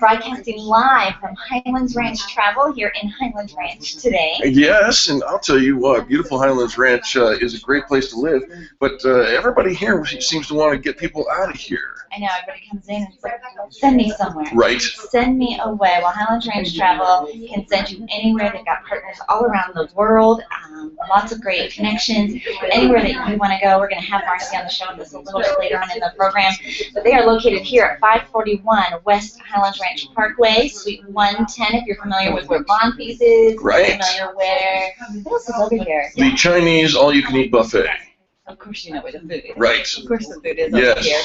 broadcasting live from Highlands Ranch Travel here in Highlands Ranch today. Yes, and I'll tell you what, beautiful Highlands Ranch is a great place to live, but everybody here seems to want to get people out of here. I know, everybody comes in and says, send me somewhere. Right. Send me away. Well, Highlands Ranch Travel can send you anywhere. They've got partners all around the world, lots of great connections. Anywhere that you want to go, we're going to have Marcy on the show this a little bit later on in the program. But they are located here at 541 West Highlands Ranch Parkway, Suite 110, if you're familiar with where Bon Piece is. Right. Familiar where, what else is over here? The Chinese all-you-can-eat buffet. Of course you know where the food is. Right. Of course the food is over here.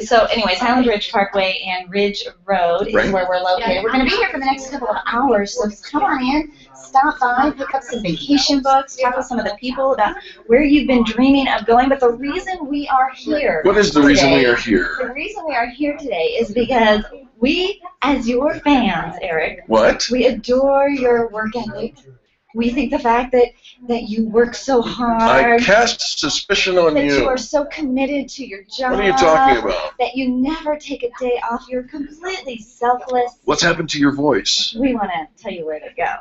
So anyways, Highland Ridge Parkway and Ridge Road is where we're located. We're going to be here for the next couple of hours, so come on in, stop by, pick up some vacation books, talk with some of the people about where you've been dreaming of going. But the reason we are here What is the reason we are here? The reason we are here today is because we, as your fans, Eric, we adore your work ethic. We think the fact that you work so hard. I cast suspicion on you. That you are so committed to your job. What are you talking about? That you never take a day off. You're completely selfless. What's happened to your voice? We want to tell you where to go.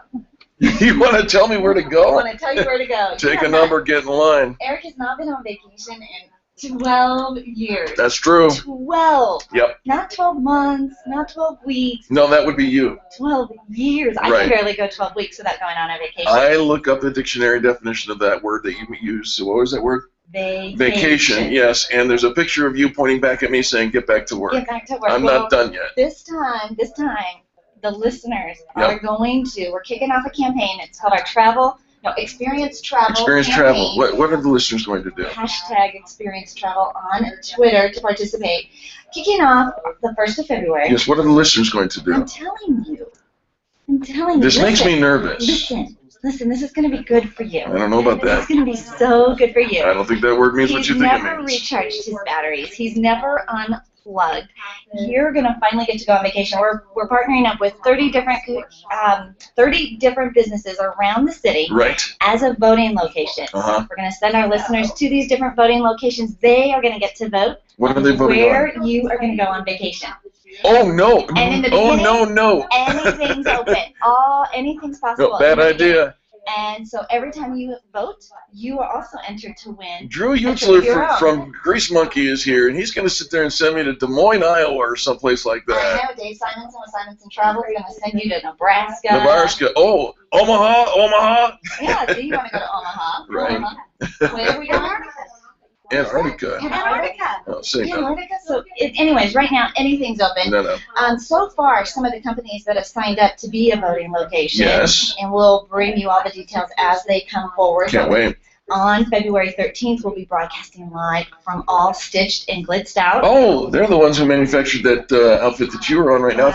You want to tell me where to go? We want to tell you where to go. Take a number, get in line. Eric has not been on vacation in 12 years. That's true. 12. Yep. Not 12 months, not 12 weeks. No, that would be you. 12 years. I can barely go 12 weeks without going on a vacation. I look up the dictionary definition of that word that you use. So what was that word? Vacation, yes. And there's a picture of you pointing back at me saying, get back to work. Get back to work. I'm not done yet. This time, the listeners are going to, we're kicking off a campaign. It's called our Experience Travel. Experience Travel. What are the listeners going to do? Hashtag Experience Travel on Twitter to participate. Kicking off the 1st of February. Yes, what are the listeners going to do? I'm telling you. This makes me nervous. Listen, this is going to be good for you. I don't know about that. It's going to be so good for you. I don't think that word means what you think it means. He's never recharged his batteries. He's never unplugged. You're going to finally get to go on vacation. We're partnering up with 30 different businesses around the city as a voting location. We're going to send our listeners to these different voting locations. They are going to get to vote. What are they voting on? Where you are going to go on vacation. Oh, no. And in the beginning, no. Anything's open. Anything's possible. No, bad idea. And so every time you vote, you are also entered to win. Drew Utzler from Grease Monkey is here, and he's going to sit there and send me to Des Moines, Iowa, or someplace like that. I know. Dave Simonson with Simonson Travel is going to send you to Nebraska. Nebraska. Oh, Omaha. Yeah, so you want to go to Omaha. Right. Omaha. Where are we going? Antarctica. Oh, Antarctica. So, anyways, right now anything's open. No. So far, some of the companies that have signed up to be a voting location. Yes. And we'll bring you all the details as they come forward. Can't wait. On February 13th, we'll be broadcasting live from All Stitched and Glitzed Out. Oh, they're the ones who manufactured that outfit that you are on right now.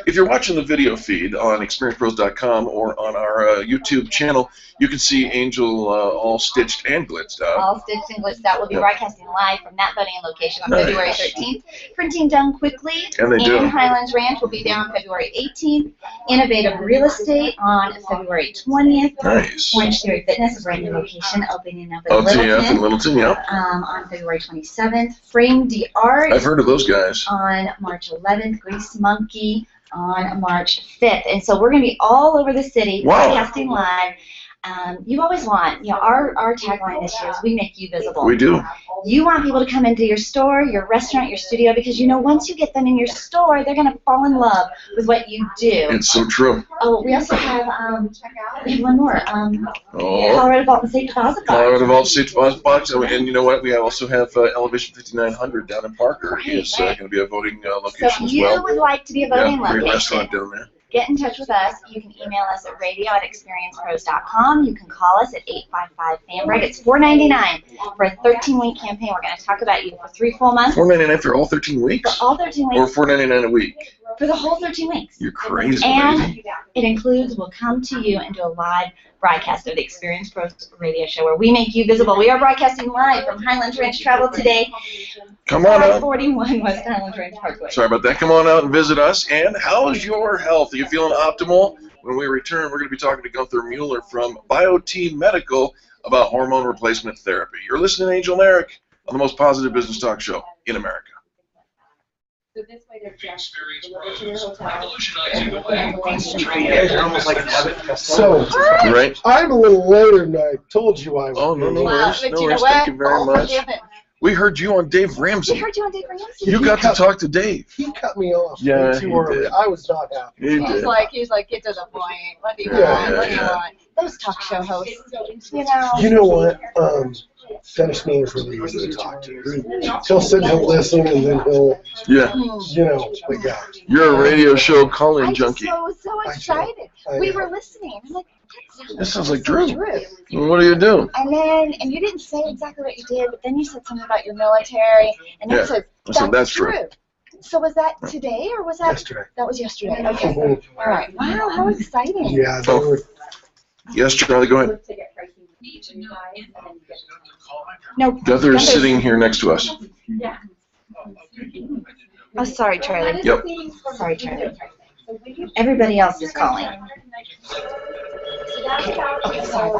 If you're watching the video feed on experiencepros.com or on our YouTube channel, you can see Angel all stitched and glitzed out. All Stitched and Glitzed Out. We'll be broadcasting live from that voting location on February 13th. Printing done quickly. And they do. Highlands Ranch will be there on February 18th. Innovative Real Estate on February 20th. Nice. Orange Theory Fitness, a brand new location opening up in OTF in Littleton, on February 27th. Frame d'Art. I've heard of those guys. On March 11th. Grease Monkey on March 5th. And so we're going to be all over the city broadcasting live. You always want, our tagline this year is we make you visible. We do. You want people to come into your store, your restaurant, your studio, because once you get them in your store, they're going to fall in love with what you do. It's so true. Oh, we also have one more. Colorado Vault and Safe Deposit Box. Colorado Vault and Safe Deposit Box. And you know what? We also have Elevation 5900 down in Parker. It's going to be a voting location as well. So you would like to be a voting location. Great restaurant down there. Get in touch with us. You can email us at radio@experiencepros.com. You can call us at 855-FANBREAK. It's $4.99 for a 13-week campaign. We're going to talk about you for 3 full months. $4.99 for all 13 weeks? For all 13 weeks. Or $4.99 a week? For the whole 13 weeks. You're crazy, and lady. It includes, we'll come to you and do a live broadcast of the Experience Pros radio show where we make you visible. We are broadcasting live from Highlands Ranch Travel today. Come on out. 41 West Highlands Ranch Parkway. Sorry about that. Come on out and visit us. And how's your health? Are you feeling optimal? When we return, we're going to be talking to Gunther Mueller from BioT Medical about hormone replacement therapy. You're listening to Angel and Eric on the most positive business talk show in America. So, Right? I'm a little later than I told you I was. Oh, no Wow, worries. but No you know worries. what? Thank you very much. Forgiven. We heard you on Dave We Ramsey. heard you on Dave Ramsey. You got to talk to Dave. He cut me off Yeah, way too he early. did. I was not happy. He He's did. like, get to the point. What do you Yeah, want? What do you yeah. want? Those talk show hosts, you know. You know what? Dennis Miller's really easy to talk to. He'll sit and he'll listen, and then he'll, Yeah. you know, like that. You're a radio show call-in I just junkie. was so excited. We were listening. I'm like, This sounds like Drew. What do you do? And you didn't say exactly what you did, but then you said something about your military, and then Yeah. you said, I said, that's true. So was that today, or was that? Yesterday. That was yesterday. Okay. All right. Wow, how exciting. Yeah, they were. Yes, Charlie, go ahead. No. Gunther is sitting here next to us. Oh, sorry, Charlie. Yep. Sorry, Charlie. Everybody else is calling. Okay, sorry.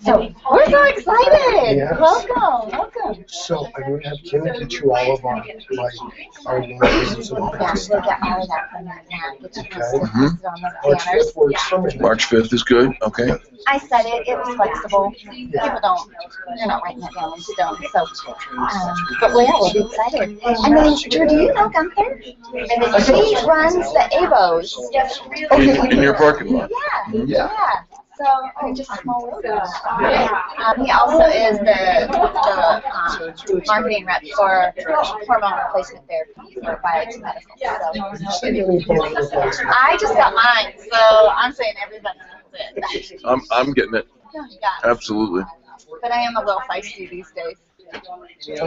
So we're so excited. Yes. Welcome. So I'm going to have Kim get you all of our business and all that Yeah, stuff. we'll get all of that from that now. Get you posted Mhm. on those March banners. 5th works for me. March 5th is good. Okay. I said it. It was flexible. People don't. They're not writing that down in stone. So, but we'll be excited. And then, Drew, do you know Gunther? He runs the Avos. In your parking lot. Yeah. So, just a small world. He also is the marketing rep for hormone replacement therapy for Biotin Medical. So, I just got mine, so I'm saying everybody knows it. I'm getting it. Yeah. Absolutely. But I am a little feisty these days. He's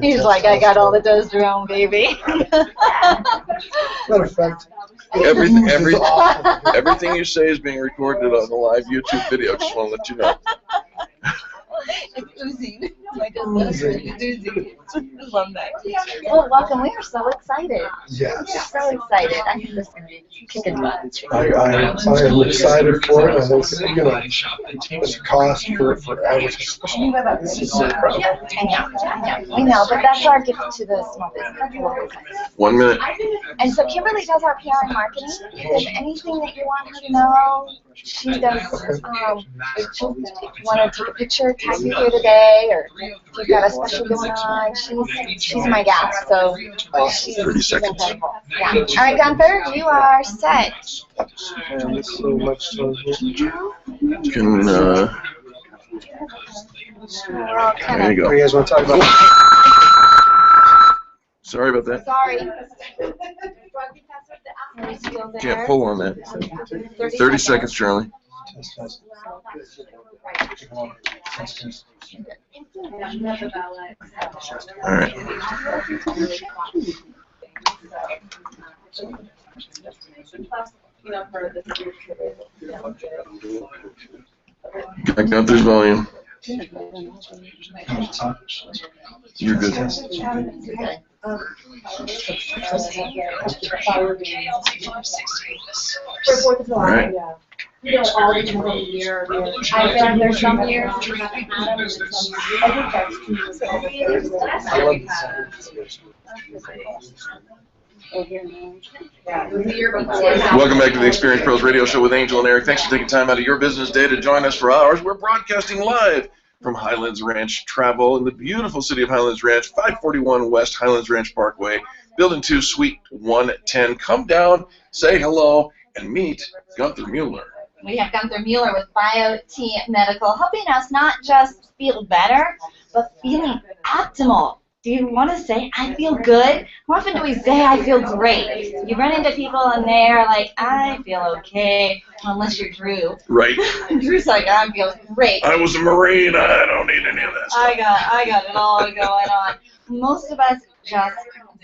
He's like, I got all the testosterone, baby. Matter of fact, Everything you say is being recorded on the live YouTube video. Just want to let you know. It's oozing. My testosterone is oozing. Love that. Well, welcome. We are so excited. yes. We're so excited. I think this is going to be kicking butt. I am excited for it. I think, you know, it's a cost for advertising. This is incredible. I know. We know, but that's our gift to the small business. 1 minute. And so Kimberly does our PR and marketing. If there's anything that you want her to know, she does. If you want to take a picture, tag you here today, or if you've got a special going on, she's my gal. So she's 30 seconds. incredible. Yeah. All right, Gunther, you are set. Man, there's so much to You can, We're all kind there of you What do go. you guys want to talk about? Sorry about that. sorry. Can't pull on that. 30 seconds, Charlie. All right. I got this volume. You're good. All right. All the time of the year. I've been there some years. I think that's I love this. Welcome back to the Experience Pros Radio Show with Angel and Eric. Thanks for taking time out of your business day to join us for ours. We're broadcasting live from Highlands Ranch Travel in the beautiful city of Highlands Ranch, 541 West Highlands Ranch Parkway, Building 2, Suite 110. Come down, say hello, and meet Gunther Mueller. We have Gunther Mueller with Biotin Medical, helping us not just feel better, but feeling optimal. Do you want to say, I feel good? How often do we say, I feel great? You run into people and they're like, I feel okay, unless you're Drew. Right. Drew's like, I feel great. I was a Marine. I don't need any of that stuff. I got it all going on. Most of us just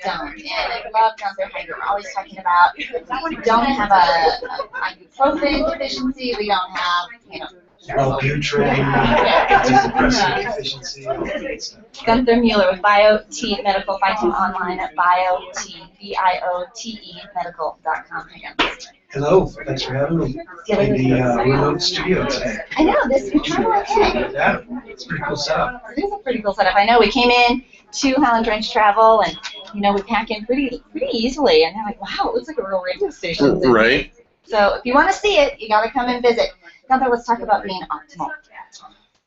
don't. And I love Gunther how you're always talking about we don't have a ibuprofen deficiency. We don't have, Wellbutrin, antidepressant deficiency, all that good stuff. Gunther Mueller with BioT Medical. Find him online at BioTe medical.com. Hello, thanks for having me in the remote studio today. I know, this is okay. Yeah, it's a pretty cool setup. It is a pretty cool setup. I know we came in to Highlands Ranch Travel, and we pack in pretty easily, and they're like, wow, it looks like a real radio station. Right. So if you want to see it, you got to come and visit. Gunther, let's talk about being optimal.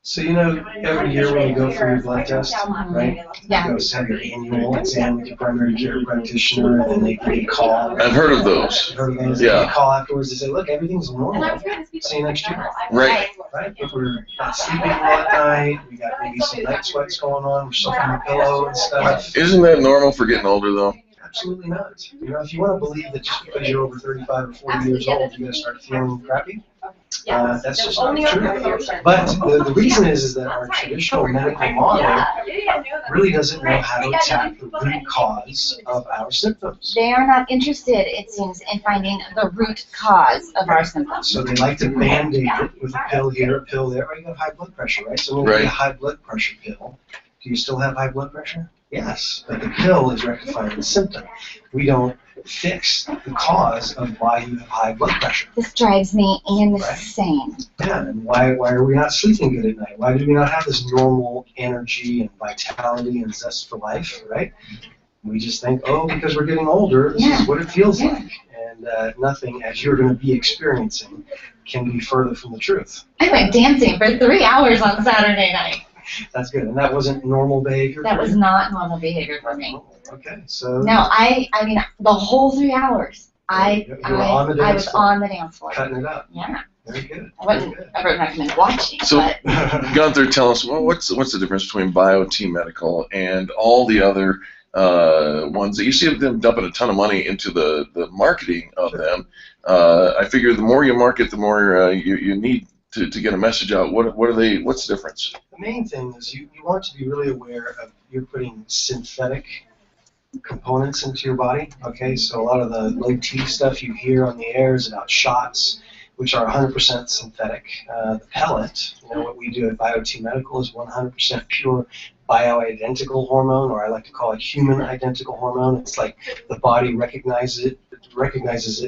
So every year when you go for your blood test, right? Yeah. You go have your annual exam with your primary care practitioner, and then they give you a call. I've heard of those. Heard of those? Yeah. They call afterwards. They say, look, everything's normal. See you next year. Right. Right? But we're not sleeping a lot at night. We got maybe some night sweats going on. We're soaking the pillow and stuff. Isn't that normal for getting older, though? Absolutely not. If you want to believe that just because you're over 35 or 40 years old, you're going to start feeling crappy, that's just not true. But the reason is that our traditional medical model really doesn't know how to attack the root cause of our symptoms. They are not interested, it seems, in finding the root cause of our symptoms. So they like to band-aid it with a pill here, a pill there. Or you have high blood pressure, right? So when you get a high blood pressure pill, do you still have high blood pressure? Yes, but the pill is rectifying the symptom. We don't fix the cause of why you have high blood pressure. This drives me insane. Yeah, and why are we not sleeping good at night? Why do we not have this normal energy and vitality and zest for life, right? We just think, because we're getting older, this is what it feels like. And nothing, as you're going to be experiencing, can be further from the truth. I went dancing for 3 hours on Saturday night. That's good. And that wasn't normal behavior? That was not normal behavior for me. Okay, so... No, I mean, the whole 3 hours, I was on the dance floor. Cutting it up. Yeah. Very good. I wouldn't recommend watching. So, but. Gunther, tell us, what's the difference between BioT Medical and all the other ones that you see them dumping a ton of money into the marketing of them? I figure the more you market, the more you need to get a message out. What's the difference? The main thing is you want to be really aware of you're putting synthetic components into your body. Okay, so a lot of the low T stuff you hear on the air is about shots, which are 100% synthetic. The pellet, what we do at BioT Medical is 100% pure bioidentical hormone, or I like to call it human identical hormone. It's like the body recognizes it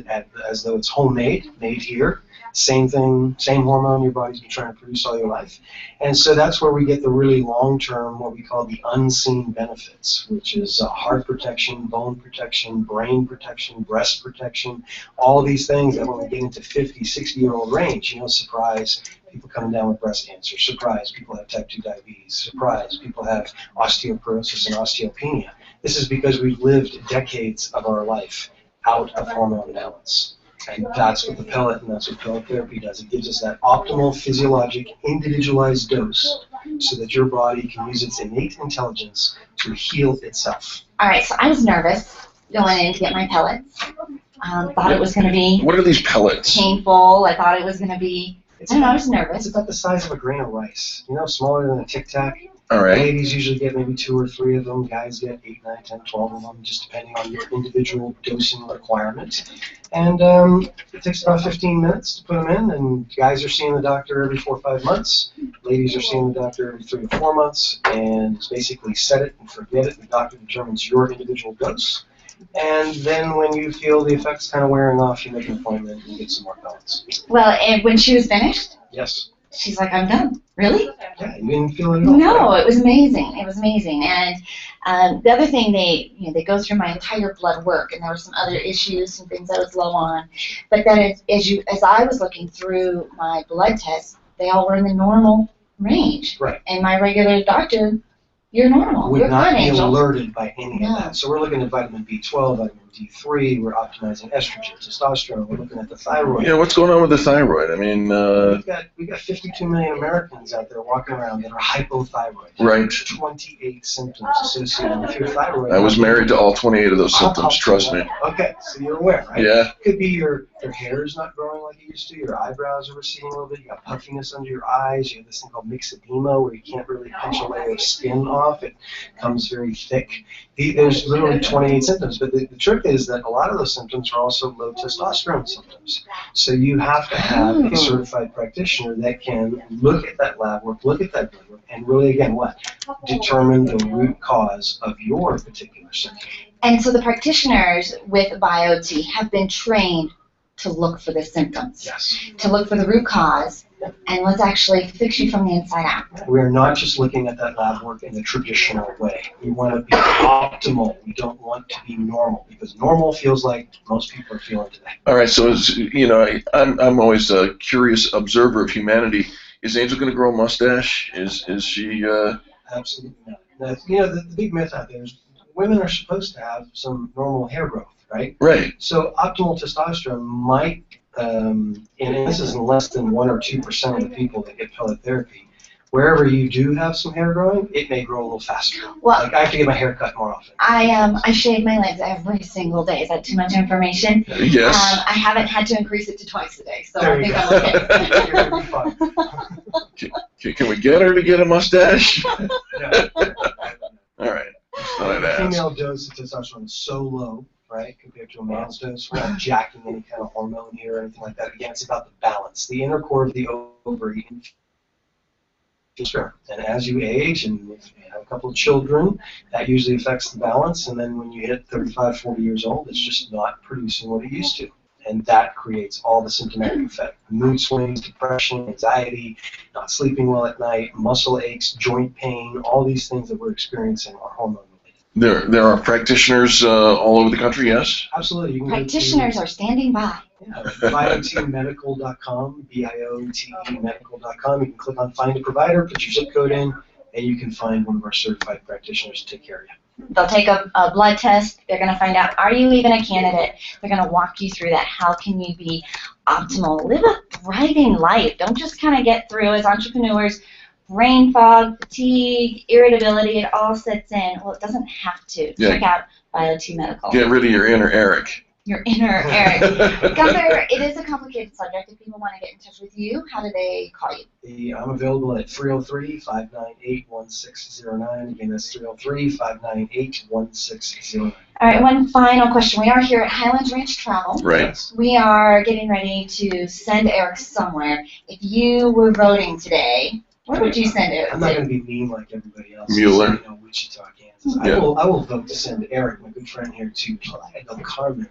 as though it's homemade, made here. Same thing, same hormone your body's been trying to produce all your life. And so that's where we get the really long-term, what we call the unseen benefits, which is heart protection, bone protection, brain protection, breast protection, all of these things that when we get into 50, 60-year-old range, surprise, people coming down with breast cancer, surprise, people have type 2 diabetes, surprise, people have osteoporosis and osteopenia. This is because we've lived decades of our life out of hormone balance. And that's what the pellet and that's what pellet therapy does. It gives us that optimal physiologic, individualized dose so that your body can use its innate intelligence to heal itself. All right, so I was nervous going in to get my pellets. Thought it was going to be What are these pellets? painful. I thought it was going to be, I was nervous. It's about the size of a grain of rice. Smaller than a Tic Tac. All right. Ladies usually get maybe 2 or 3 of them. Guys get 8, 9, 10, 12 of them, just depending on your individual dosing requirement. And it takes about 15 minutes to put them in. And guys are seeing the doctor every 4 or 5 months. Ladies are seeing the doctor every 3 or 4 months. And it's basically set it and forget it. The doctor determines your individual dose. And then when you feel the effects kind of wearing off, you make an appointment and get some more pellets. Well, and when she was finished, Yes. she's like, I'm done. Really? Yeah, you didn't feel it at all? No, it was amazing. It was amazing. And the other thing, they go through my entire blood work, and there were some other issues, some things I was low on. But then as I was looking through my blood tests, they all were in the normal range. Right. And my regular doctor, you're normal. Would You're not good, be Angel. alerted by any No. of that. So we're looking at vitamin B12, vitamin D3, we're optimizing estrogen, testosterone, we're looking at the thyroid. Yeah, what's going on with the thyroid? I mean, We've got 52 million Americans out there walking around that are hypothyroid. Right. 28 symptoms associated with your thyroid. I was married to all 28 of those symptoms, trust me. Okay, so you're aware, right? Yeah. Could be your hair is not growing like it used to. Your eyebrows are receding a little bit. You got puffiness under your eyes. You have this thing called myxedema where you can't really pinch a layer of skin off. It comes very thick. There's literally 28 symptoms, but the trick is that a lot of those symptoms are also low testosterone symptoms. So you have to have a certified practitioner that can look at that lab work, look at that blood work, and really, again, determine the root cause of your particular symptom. And so the practitioners with BioT have been trained to look for the symptoms, Yes. to look for the root cause, and let's actually fix you from the inside out. We're not just looking at that lab work in the traditional way. We want to be optimal. We don't want to be normal, because normal feels like most people are feeling today. All right, so I'm always a curious observer of humanity. Is Angel going to grow a mustache? Is she? Absolutely not. Now, the big myth out there is women are supposed to have some normal hair growth, right? Right. So optimal testosterone might, and this is in less than 1 or 2% of the people that get pellet therapy. Wherever you do have some hair growing, it may grow a little faster. Well, like I have to get my hair cut more often. I shave my legs every single day. Is that too much information? Yes. I haven't had to increase it to twice a day, so There I you think go. I'm okay. You're gonna be fine. Can we get her to get a mustache? Yeah. All right. Thought I'd The ask. female dose of testosterone is so low, right, compared to a man's dose. We're not jacking any kind of hormone here or anything like that. Again, it's about the balance. The inner core of the ovary. And as you age and you have a couple of children, that usually affects the balance. And then when you hit 35, 40 years old, it's just not producing what it used to. And that creates all the symptomatic effect. Mood swings, depression, anxiety, not sleeping well at night, muscle aches, joint pain, all these things that we're experiencing are hormone related. There are practitioners all over the country, yes? Absolutely. You can Practitioners go are standing by. biotmedical.com, BIOTE medical.com. You can click on Find a Provider, put your zip code in, and you can find one of our certified practitioners to take care of you. They'll take a blood test. They're going to find out, are you even a candidate? They're going to walk you through that. How can you be optimal? Live a thriving life. Don't just kind of get through as entrepreneurs. Brain fog, fatigue, irritability, it all sets in. Well, it doesn't have to. Yeah. Check out BioT Medical. Get rid of your inner Eric. Your inner Eric. Gunther, it is a complicated subject. If people want to get in touch with you, how do they call you? I'm available at 303-598-1609. Again, that's 303-598-1609. All right, one final question. We are here at Highlands Ranch Travel. Right. We are getting ready to send Eric somewhere. If you were voting today, where would you send Eric I'm not to? going to be mean like everybody else. Mueller. Wichita, Kansas. I will vote to send Eric, my good friend here, to Playa del Carmen.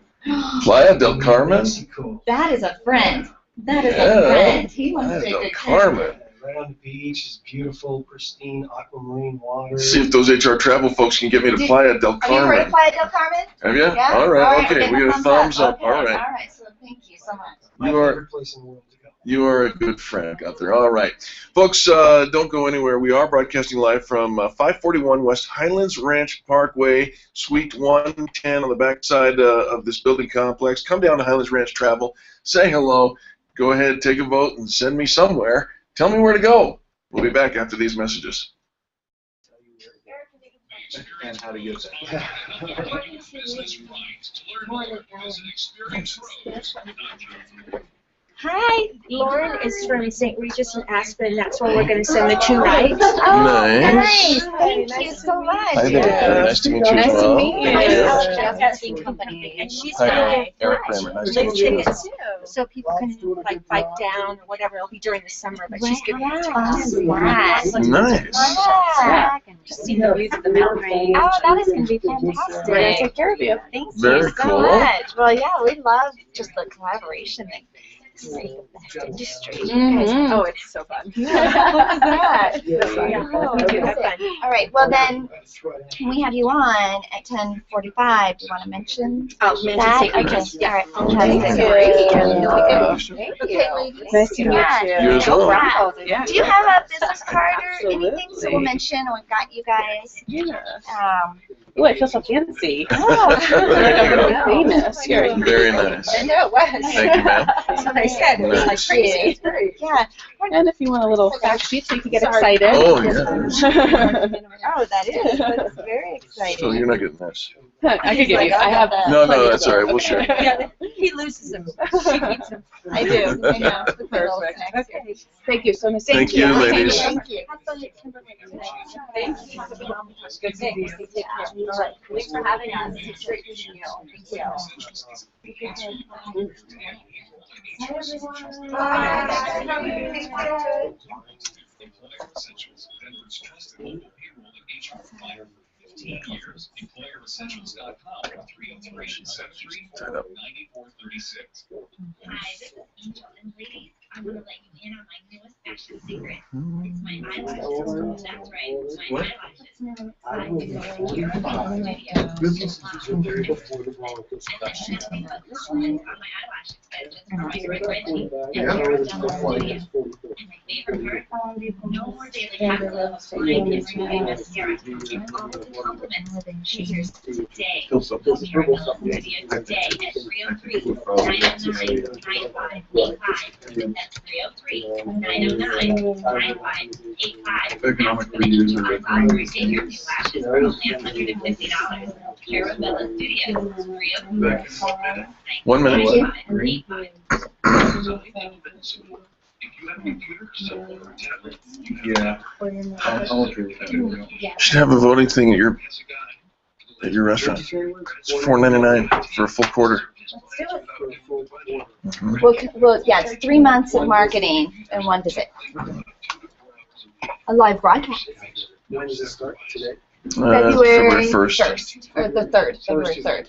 Playa del Carmen? Mexico. That is a friend. That is Yeah, a friend. He wants Playa to take del good Carmen. Right on the beach, it's beautiful, pristine aquamarine water. See if those HR travel folks can get me to Playa del Have you heard of Carmen. Playa del Carmen? Have you? Yeah? All right, okay. we're We getting got a thumbs up. Okay, All right. All right, so thank you so much. My You are favorite place in the world to go. You are a good friend, Gunther. All right. Folks, don't go anywhere. We are broadcasting live from 541 West Highlands Ranch Parkway, Suite 110 on the backside of this building complex. Come down to Highlands Ranch Travel. Say hello. Go ahead, take a vote, and send me somewhere. Tell me where to go. We'll be back after these messages. And how to use it. Hi, Lauren is from St. Regis in Aspen. That's where we're going to send the 2 nights. Oh, Nice. Thank you so much. Hi there. Nice to meet you as Nice to well. meet you. Thank That's the company, and she's Hi, going Eric Kramer. Nice to to meet you. tickets so people can like bike down or whatever. It'll be during the summer, but she's giving it to us. Nice. Yeah. And just see the views of the mountain range. Oh, that is going to be fantastic. We're going to take care of you. Thank Very you so cool. much. Well, yeah, we love just the collaboration that this is the best industry. Mm-hmm. Oh, it's so fun. What was that? Yeah. Oh, Okay, have fun. all right, well then, when we have you on at 10:45, do you want to mention Oh, mention that? St. Okay, Regis. all right, Thank fantastic. you. Okay, ladies. Nice to meet Yeah. You as well. Wow. Yeah. Do you have a business card or anything so we'll mention we've got you guys? Yeah. Ooh, I feel so fancy. Oh. There you go. Famous. You're Very nice. I know it was. Thank you, ma'am. That's what I said. It was like crazy. Yeah. And if you want a little fact sheet so you can get excited. Oh, yeah. Oh, that is. That's very exciting. So you're not getting this. I could give you. I have. No, that's all right. We'll share. Yeah. He loses them. She keeps them. I do. I know. With my little Perfect. snacks. Okay. Thank you so much. Thank you, ladies. Thank you. Have fun at Timberlake today. Thank you. Thanks. Take care. All right. Thanks for having us. It's great meeting you. Thank you. Hi, everyone. Turn up. Hi, this is Angel, and ladies, I want to let you in on my newest fashion secret. It's my eyelashes. That's right, my eyelashes. I use a studio. And then I on my eyelashes, but just for my great Reggie. And here at the studio. And my favorite part, no more daily hassle of applying and removing mascara. And all of the compliments. Here's today. Studio today at 303-909-9585. That's 303-909-9585. Economic reuse of it. Get your new lashes for only $150. Carabella Studios, 303. 1 minute. Yeah. I'll agree with that. You should have a voting thing at your restaurant. It's $4.99 for a full quarter. Mhm. Well, yeah, it's 3 months of marketing and 1 visit. A live broadcast. When does it start? Today? February 1st. Or the 3rd, February 3rd.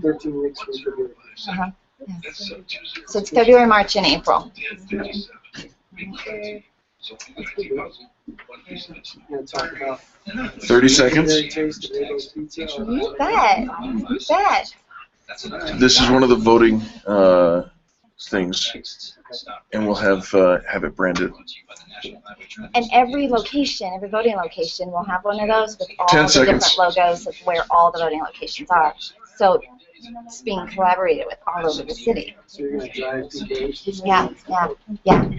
13 weeks from February. Uh-huh. Yes. So it's February, March, and April. We'll talk about 30 seconds. You bet. You bet. This is one of the voting things, and we'll have it branded. And every location, every voting location will have one of those with all 10 the seconds. different logos of where all the voting locations are. So it's being collaborated with all over the city. So you're going to drive people. Yeah, yeah, yeah,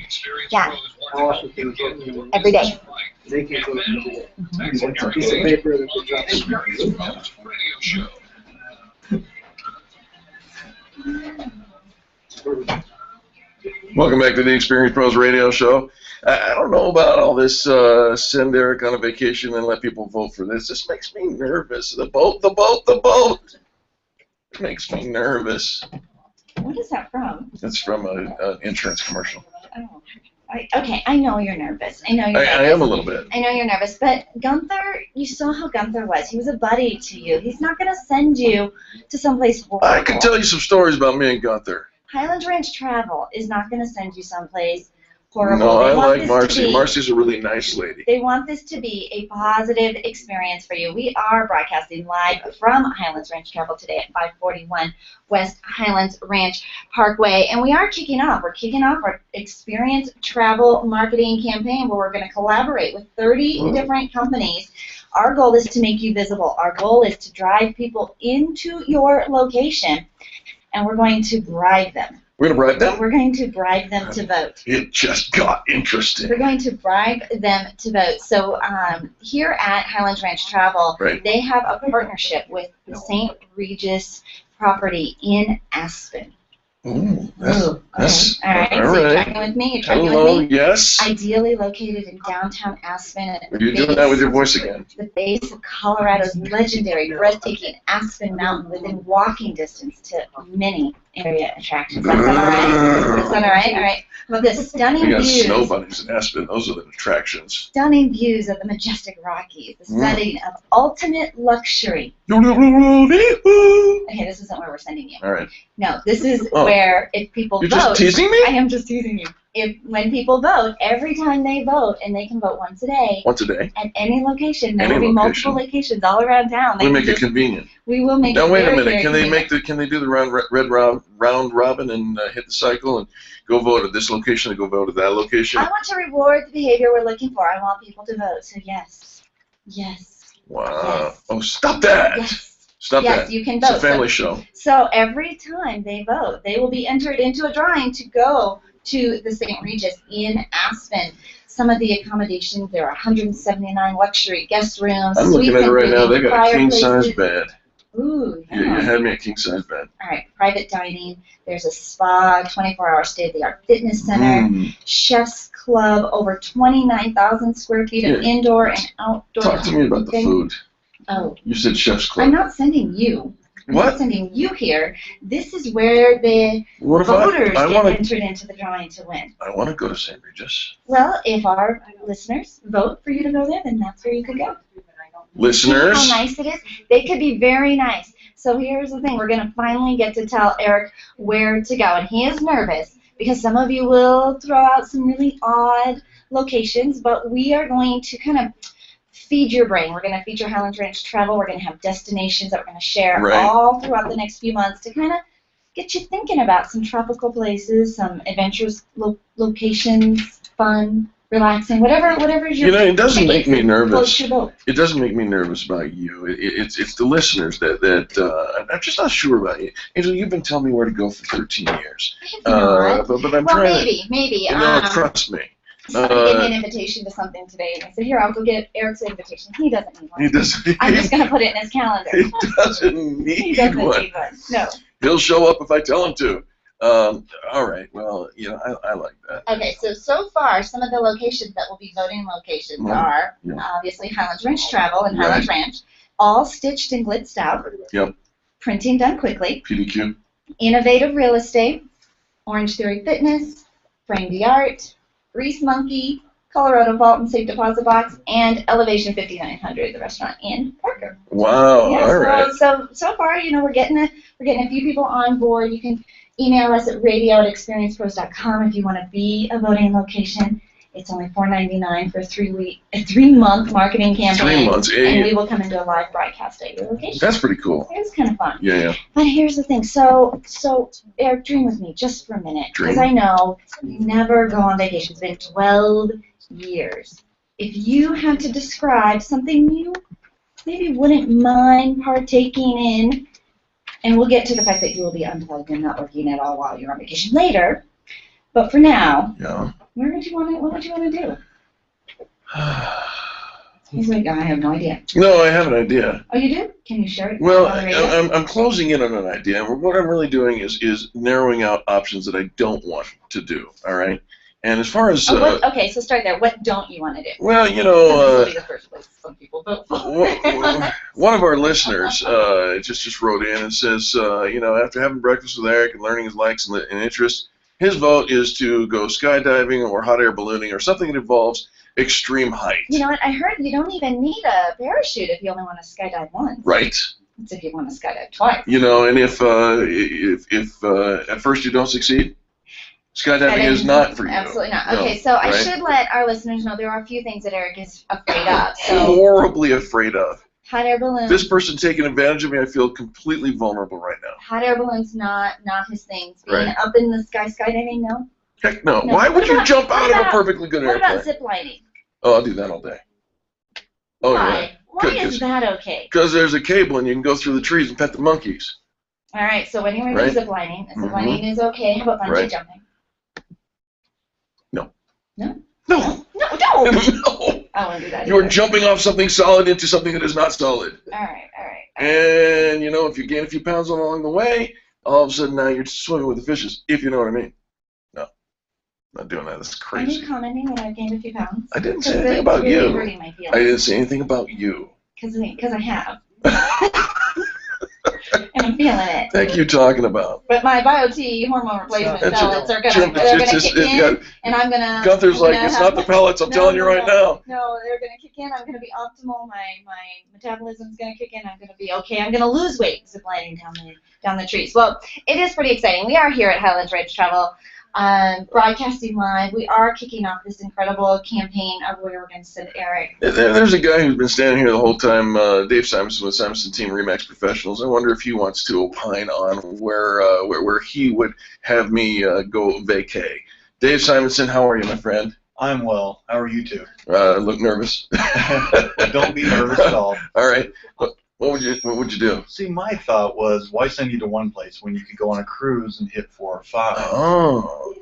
yeah. How often can you vote? Every day. They can vote every day. It's a piece of paper that they drop. Welcome back to the Experience Pros Radio Show. I don't know about all this send Eric on a vacation and let people vote for this. This makes me nervous. The boat. It makes me nervous. What is that from? It's from an insurance commercial. Oh. Okay, I know you're nervous. I know you're nervous. I am a little bit. I know you're nervous, but Gunther, you saw how Gunther was. He was a buddy to you. He's not going to send you to someplace horrible. I can tell you some stories about me and Gunther. Highlands Ranch Travel is not going to send you someplace horrible. No, They I want like this Marcy. to be- Marcy's a really nice lady. They want this to be a positive experience for you. We are broadcasting live from Highlands Ranch Travel today at 541 West Highlands Ranch Parkway. And we are kicking off. We're kicking off our Experience Travel Marketing campaign where we're going to collaborate with 30 different companies. Our goal is to make you visible. Our goal is to drive people into your location, and we're going to bribe them. We're going to bribe them? We're going to bribe them to vote. It just got interesting. We're going to bribe them to vote. So here at Highlands Ranch Travel, Right. they have a partnership with the St. Regis property in Aspen. Ooh, that's, All right, so you're right. tracking with me? You're tracking Hello, with me? yes. Ideally located in downtown Aspen. At the You're doing that with your voice again. The base of Colorado's legendary, breathtaking Aspen Mountain within walking distance to many area attractions. That sound all right? That sound all right? All right. How about this? Stunning We got views. snow bunnies in Aspen. Those are the attractions. Stunning views of the majestic Rockies. The setting of ultimate luxury. All Okay, this isn't where we're sending you. right. No, this is Oh. where if people You're vote. just teasing me? I am just teasing you. When people vote, every time they vote, and they can vote once a day Once a day. at any location, there Any will be location. multiple locations all around town. They We can make it just- convenient. We will make Now it wait a very, minute. very Can they convenient. can they do the round robin and hit the cycle and go vote at this location and go vote at that location? I want to reward the behavior we're looking for. I want people to vote. So yes, yes, Wow. Yes. Oh, stop that. yes. Stop Yes, that. you can It's a vote. family show. So every time they vote, they will be entered into a drawing to go to the St. Regis in Aspen. Some of the accommodations, there are 179 luxury guest rooms. I'm looking suites at it right now. including They got a king size fireplaces. bed. Ooh, You yeah. had me a king size bed. All right, private dining. There's a spa, 24-hour state-of-the-art fitness center, chef's club, over 29,000 square feet of indoor and outdoor. Talk to me about the food. Oh. You said chef's club. I'm not sending you. I'm What? not sending you here. This is where the What if voters I get wanna, entered into the drawing to win. I want to go to St. Regis. Well, if our listeners vote for you to go there, then that's where you could go. Listeners? See how nice it is? They could be very nice. So here's the thing. We're going to finally get to tell Eric where to go. And he is nervous because some of you will throw out some really odd locations, but we are going to kind of feed your brain. We're going to feature Highlands Ranch Travel. We're going to have destinations that we're going to share all throughout the next few months to kind of get you thinking about some tropical places, some adventurous locations, fun, relaxing, whatever's your. You know, it doesn't make me nervous. Your boat. It doesn't make me nervous about you. It's the listeners that I'm just not sure about you. Angel, you've been telling me where to go for 13 years. But I'm trying to. Maybe. No, trust me. Somebody gave me an invitation to something today, and I said, "Here, I'll go get Eric's invitation." He doesn't need one. He doesn't. I'm just going to put it in his calendar. He doesn't need He doesn't one. need one. No. He'll show up if I tell him to. All right. Well, you know, I like that. Okay. So far, some of the locations that will be voting locations are obviously Highlands Ranch Travel and Highlands Ranch, all stitched and glitzed out. Yep. Printing done quickly. PDQ. Innovative Real Estate, Orange Theory Fitness, Frame the Art, Grease Monkey, Colorado Vault and Safe Deposit Box, and Elevation 5900, the restaurant in Parker. Wow. Yeah, all right. So far, you know, we're getting a few people on board. You can email us at radio@experiencepros.com if you want to be a voting location. It's only $4.99 for a 3-month marketing campaign. 3 months, and we will come into a live broadcast at your location. That's pretty cool. It was kind of fun. Yeah. But here's the thing. So Eric, dream with me just for a minute, because I know you never go on vacation. It's been 12 years. If you had to describe something you maybe wouldn't mind partaking in, and we'll get to the fact that you will be unplugged and not working at all while you're on vacation later, but for now, what would you want to do? He's like, I have no idea. No, I have an idea. Oh, you do? Can you share it? Well, I'm closing in on an idea. What I'm really doing is narrowing out options that I don't want to do. All right. And as far as okay, so start there. What don't you want to do? Well, you know, the first place some people vote for. one of our listeners just wrote in and says, you know, after having breakfast with Eric and learning his likes and interests, his vote is to go skydiving or hot air ballooning or something that involves extreme height. You know what? I heard you don't even need a parachute if you only want to skydive once. Right. It's if you want to skydive twice. You know, and if at first you don't succeed, skydiving is not for you. Absolutely not. Okay, so I should let our listeners know there are a few things that Eric is afraid of. So horribly afraid of. Hot air balloon. This person taking advantage of me, I feel completely vulnerable right now. Hot air balloon's not his thing. Being up in the sky skydiving, no. Heck no. Why would you jump out of a perfectly good airplane? What about zip lining? Oh, I'll do that all day. Oh, Why? yeah. Why is that okay? Because there's a cable and you can go through the trees and pet the monkeys. All right, so when you're doing zip lining, zip lining is okay. How about bungee jumping? No. No? No. No. I want to do that. You're jumping off something solid into something that is not solid. All right. And, you know, if you gain a few pounds along the way, all of a sudden now you're swimming with the fishes, if you know what I mean. No. Not doing that. That's crazy. Are you commenting that I've gained a few pounds? I didn't say anything about you. Hurting my feelings. I didn't say anything about you. Because I have. And I'm feeling it. Thank you talking about. But my Bio-T hormone replacement pellets are gonna kick in, and I'm gonna. Gunther's like, it's not the pellets. I'm telling you right now. No, they're gonna kick in. I'm gonna be optimal. My metabolism's gonna kick in. I'm gonna be okay. I'm gonna lose weight ziplining down the trees. Well, it is pretty exciting. We are here at Highlands Ranch Travel, broadcasting live. We are kicking off this incredible campaign of where we're going to send Eric. There's a guy who's been standing here the whole time, Dave Simonson with Simonson Team Remax Professionals. I wonder if he wants to opine on where he would have me go vacay. Dave Simonson, how are you, my friend? I'm well. How are you two? Look nervous. Don't be nervous at all. All right. What would you do? See, my thought was, why send you to one place when you could go on a cruise and hit 4 or 5? Oh.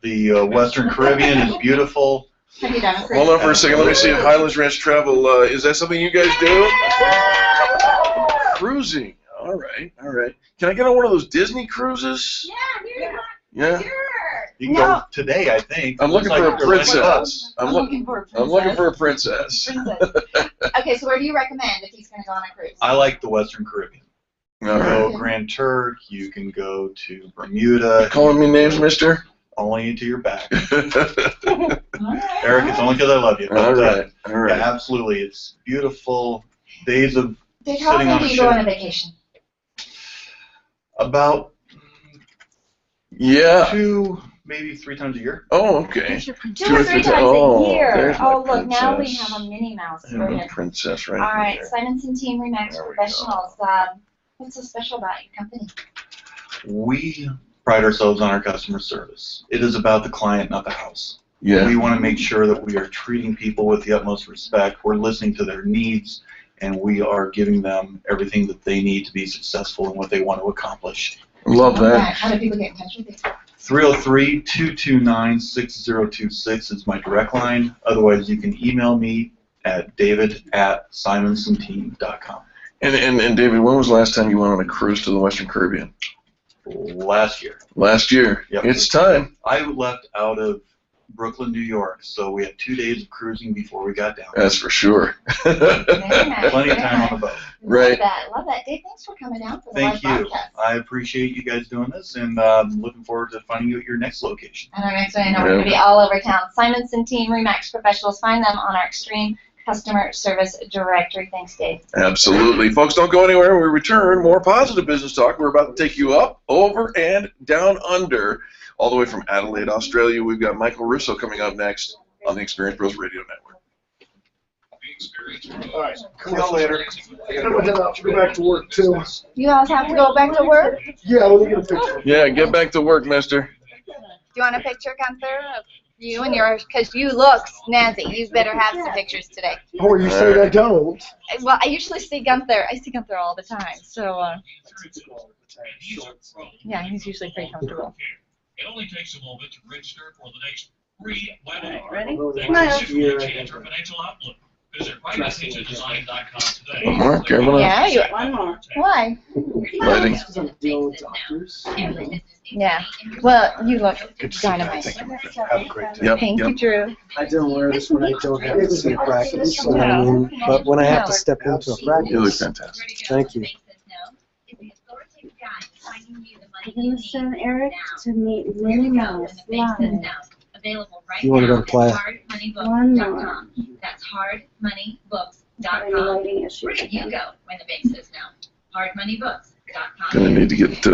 The Western Caribbean is beautiful. Have you done a cruise? Hold on for a second. Let me see if Highlands Ranch Travel, is that something you guys do? cruising. All right, all right. Can I get on one of those Disney cruises? Yeah. Sure. You can No. go today, I think. I'm looking Looks for a like you're letting princess. I'm looking for a princess. I'm looking for a princess. Okay, so where do you recommend if he's going to go on a cruise? I like the Western Caribbean. You All can right. go Grand Turk. You can go to Bermuda. Calling me names, mister? Only into your back. All Eric, it's only because I love you. But, right, all Yeah, right. absolutely. It's beautiful. Days of Dave, how sitting often on do a you go on a ship. vacation? About Yeah. 2, maybe 3 times a year. Oh, okay. 2 Two or or 3 three times oh, a year. there's my Oh, look, now we princess. have a Minnie Mouse. I have a Brilliant. princess right All right, here. Simonson Team Remax There we Professionals. What's so special about your company? We pride ourselves on our customer service. It is about the client, not the house. Yeah. We want to make sure that we are treating people with the utmost respect. We're listening to their needs, and we are giving them everything that they need to be successful in what they want to accomplish. Love Okay, that. how do people get in touch with you? 303-229-6026 is my direct line. Otherwise, you can email me at david@simonsonteam.com. And David, when was the last time you went on a cruise to the Western Caribbean? Last year, Last year. Yep. It's time. I left out of Brooklyn, New York, so we had 2 days of cruising before we got down. That's for sure. Very nice. Plenty of very time nice. on the boat. Right. Love that. Dave, thanks for coming down for the Thank live you. podcast. I appreciate you guys doing this, and looking forward to finding you at your next location. And our next one, I know we're going to be all over town. Simonson Team Remax Professionals. Find them on our Extreme Customer Service Directory. Thanks, Dave. Absolutely. Folks, don't go anywhere. When we return, more positive business talk. We're about to take you up, over, and down under. All the way from Adelaide, Australia, we've got Michael Russo coming up next on the Experience Pros Radio Network. All right, come on later. I gotta head out. Go back to work too. You guys have to go back to work? Do Yeah, let me get a picture. Yeah, get back to work, mister. you want a picture, Gunther, of you and yours? Because you look snazzy. You better have some pictures today. Oh, you said I don't. Well, I usually see Gunther. I see Gunther all the time. So, yeah, he's usually pretty comfortable. It only takes a moment to register for the next free webinar. Ready? Thanks for change your financial outlook. Visit privacydesign.com today. Mark, everyone. Yeah, you. One more. Why? Lighting. Because I'm dealing with doctors. Yeah. Well, you look Good to see you. dynamite. Thank you. Have a great day. Yep, Thank yep. you, Drew. I don't wear this when I don't have to see a practice. But when I have to step into a You look practice, fantastic. thank you. I'm gonna send Eric to meet Minnie Mouse live. You want to go to play? One more. That's hardmoneybooks.com. Having a lighting issue. Where do you go when the bank says no? Hardmoneybooks.com. Gonna need to get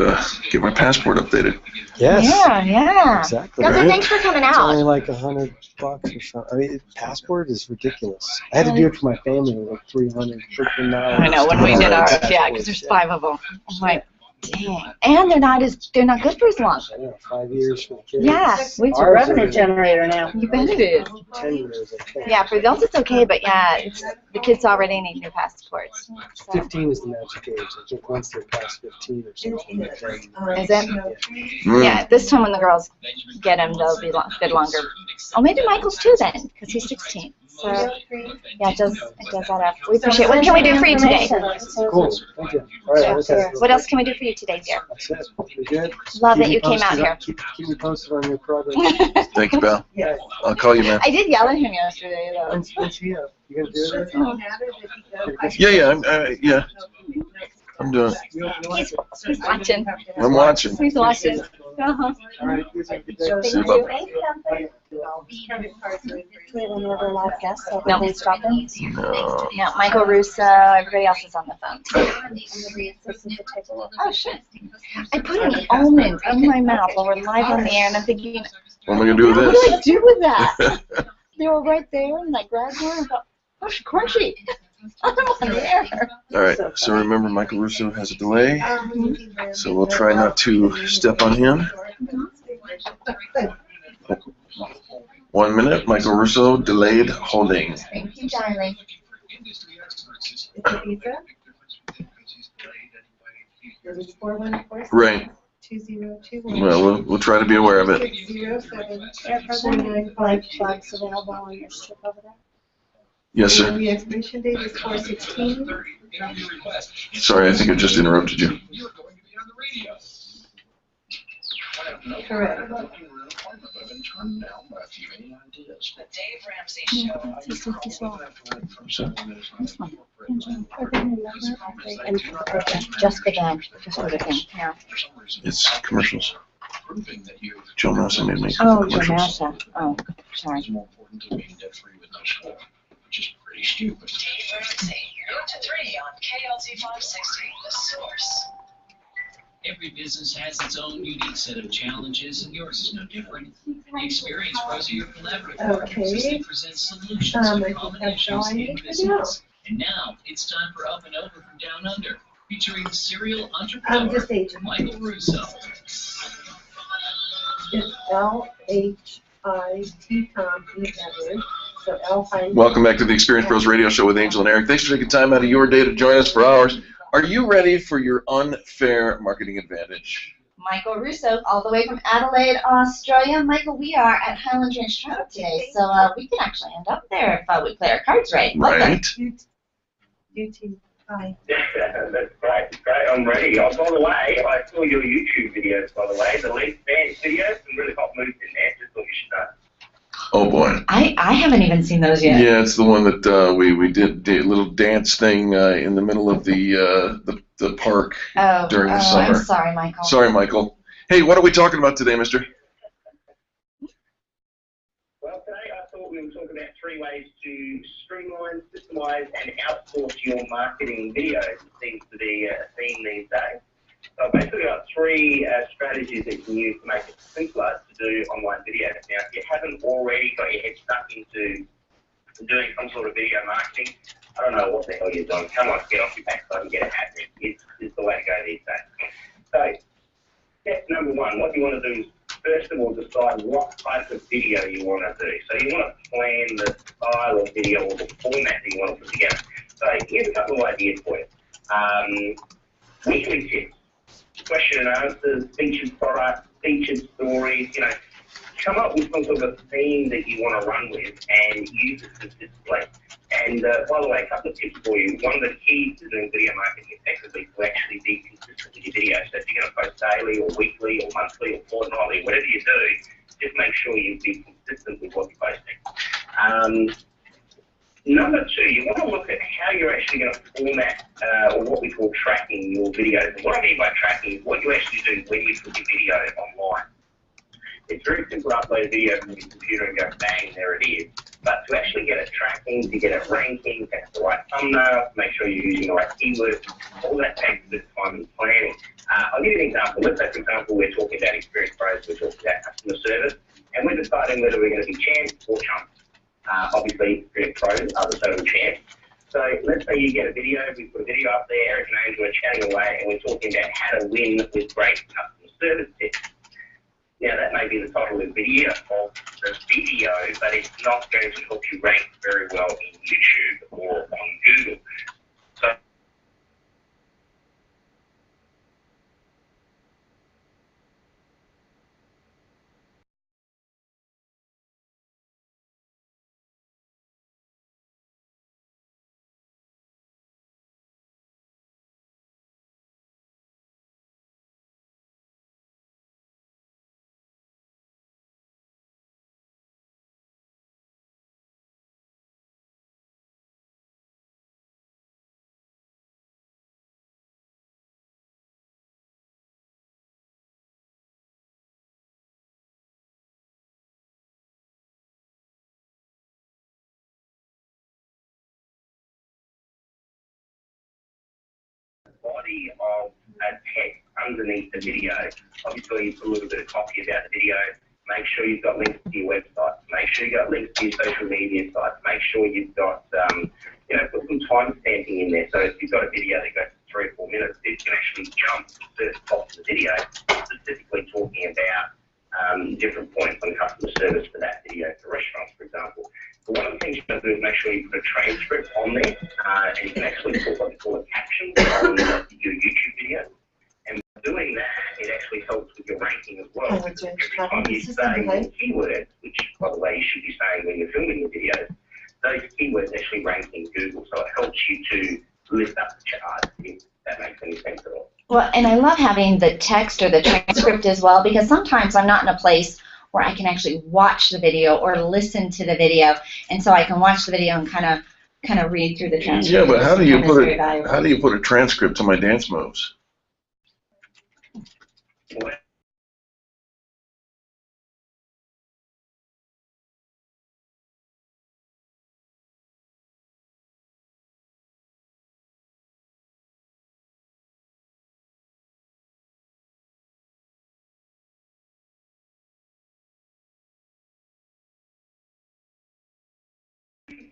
my passport updated. Yes. Yeah. Exactly. Gunther, Right. thanks for coming It's only out. like $100 or something. I mean, passport is ridiculous. I had to do it for my family. It was like $300 freaking dollars. I know, when we did ours, yeah, Passports, because there's yeah. 5 of them. I'm like, dang. And they're not good for as long. I know, 5 years for the kids. Yeah. It's a Ours revenue are generator now. You bet it is. 10 years, I think. Yeah, for adults it's okay, but yeah, the kids already need new passports. So. 15 is the magic age. I think once they're past 15 or something. Then, Is it? Mm. Yeah, this time when the girls get them, they'll be good longer. Oh, maybe Michael's too then, because he's 16. So, yeah, it does that up. We appreciate it. What can we do for you today? Cool. Thank you. All right. Okay. What else can we do for you today, dear? That's it. You good? Love Keep that me you came out posted here. on- Keep me posted on your progress. Thank you, pal. I'll call you, man. I did yell at him yesterday, though. When's he up? You gonna do it? Yeah. I'm doing it. He's watching. I'm watching. He's watching. Uh-huh. All right. You have a good day. See you, bub. Do we have any other live guests? No, please drop in. No. No, Michael Russo, everybody else is on the phone. Oh, sure. I put an almond in my mouth while we're live on the air, and I'm thinking, What am I gonna do with what this? do I do with that? They were right there, and I grabbed one and thought, oh, it's crunchy. I'm on the air. All right. So remember, Michael Russo has a delay, so we'll try not to step on him. 1 minute. Michael Russo delayed holding. Thank you, darling. Right. 2021. Well, we'll try to be aware of it. 607. Are there flags available on your strip over there? Yes, sir. The expiration date is 4/16. Sorry, I think I just interrupted you. Correct. Just for the thing, yeah. It's commercials. Joe Massa made me Oh, commercials. Jamaica. Oh, sorry. Dave Ramsey, noon to 3 on KLZ 560, The Source. Every business has its own unique set of challenges, and yours is no different. The Experience Pros are your collaborative partners as they present solutions to common issues in business. And now it's time for Up and Over from Down Under, featuring serial entrepreneur Michael Russo. It's L-H-I-T Tom E. Edward. So L-I. Welcome back to the Experience Pros Radio Show with Angel and Eric. Thanks for taking time out of your day to join us for ours. Are you ready for your unfair marketing advantage? Michael Russo, all the way from Adelaide, Australia. Michael, we are at Highlands Ranch Travel today, so we can actually end up there if we play our cards right. Right. You too. Bye. That's great. Great. I'm ready. Oh, by the way, I saw your YouTube videos, by the way, the Leaf Band videos, some really hot moves in there. Just thought you should know. Oh boy. I haven't even seen those yet. Yeah, it's the one that we did a little dance thing in the middle of the park during the summer. I'm sorry, Michael. Sorry, Michael. Hey, what are we talking about today, mister? Well, today I thought we would talk about 3 ways to streamline, systemize, and outsource your marketing videos. It seems to be a theme these days. So I've basically got 3 strategies that you can use to make it simpler to do online videos. Now, if you haven't already got your head stuck into doing some sort of video marketing, I don't know what the hell you're doing. Come on, get off your backside and get it happening. It's the way to go these days. So, step number 1, what you want to do is, first of all, decide what type of video you want to do. So you want to plan the style of video or the format that you want to put together. So here's a couple of ideas for you. Weekly tips. Question and answers, featured products, featured stories, come up with some sort of a theme that you want to run with and use it consistently. And by the way, a couple of tips for you. One of the keys to doing video marketing effectively is to actually be consistent with your videos. So if you're going to post daily or weekly or monthly or fortnightly, whatever you do, just make sure you be consistent with what you're posting. Number 2, you want to look at how you're actually going to format or what we call tracking your videos. And what I mean by tracking is what you actually do when you put your video online. It's very simple to upload a video from your computer and go bang, there it is. But to actually get it tracking, to get it ranking, to have the right thumbnail, to make sure you're using the right keywords, all that takes a bit of time and planning. I'll give you an example. Let's say, for example, we're talking about Experience Pros, we're talking about customer service, and we're deciding whether we're going to be champs or chumps. Obviously, Experience Pros are the total champs. So let's say you get a video, we put a video up there, Eric and Angel are chatting away, and we're talking about how to win with great customer service tips. Now, that may be the title of the video, but it's not going to help you rank very well in YouTube or on Google. So, body of text underneath the video. Obviously, you put a little bit of copy about the video. Make sure you've got links to your website. Make sure you've got links to your social media sites. Make sure you've got, put some time stamping in there. So if you've got a video that goes for 3 or 4 minutes, it can actually jump to the first part of the video, specifically talking about different points on customer service for that video, for restaurants, for example. But one of the things you want to do is make sure you put a transcript on there, and you can actually put what we call a caption on your YouTube video. And by doing that, it actually helps with your ranking as well. Because every time you say keywords, which, by the way, you should be saying when you're filming your videos, those keywords actually rank in Google. So it helps you to lift up the charts, if that makes any sense at all. Well, and I love having the text or the transcript as well, because sometimes I'm not in a place where I can actually watch the video or listen to the video, and so I can watch the video and kind of read through the transcript. Yeah, but how do you Sometimes put it's very it? valuable. How do you put a transcript to my dance moves? Well,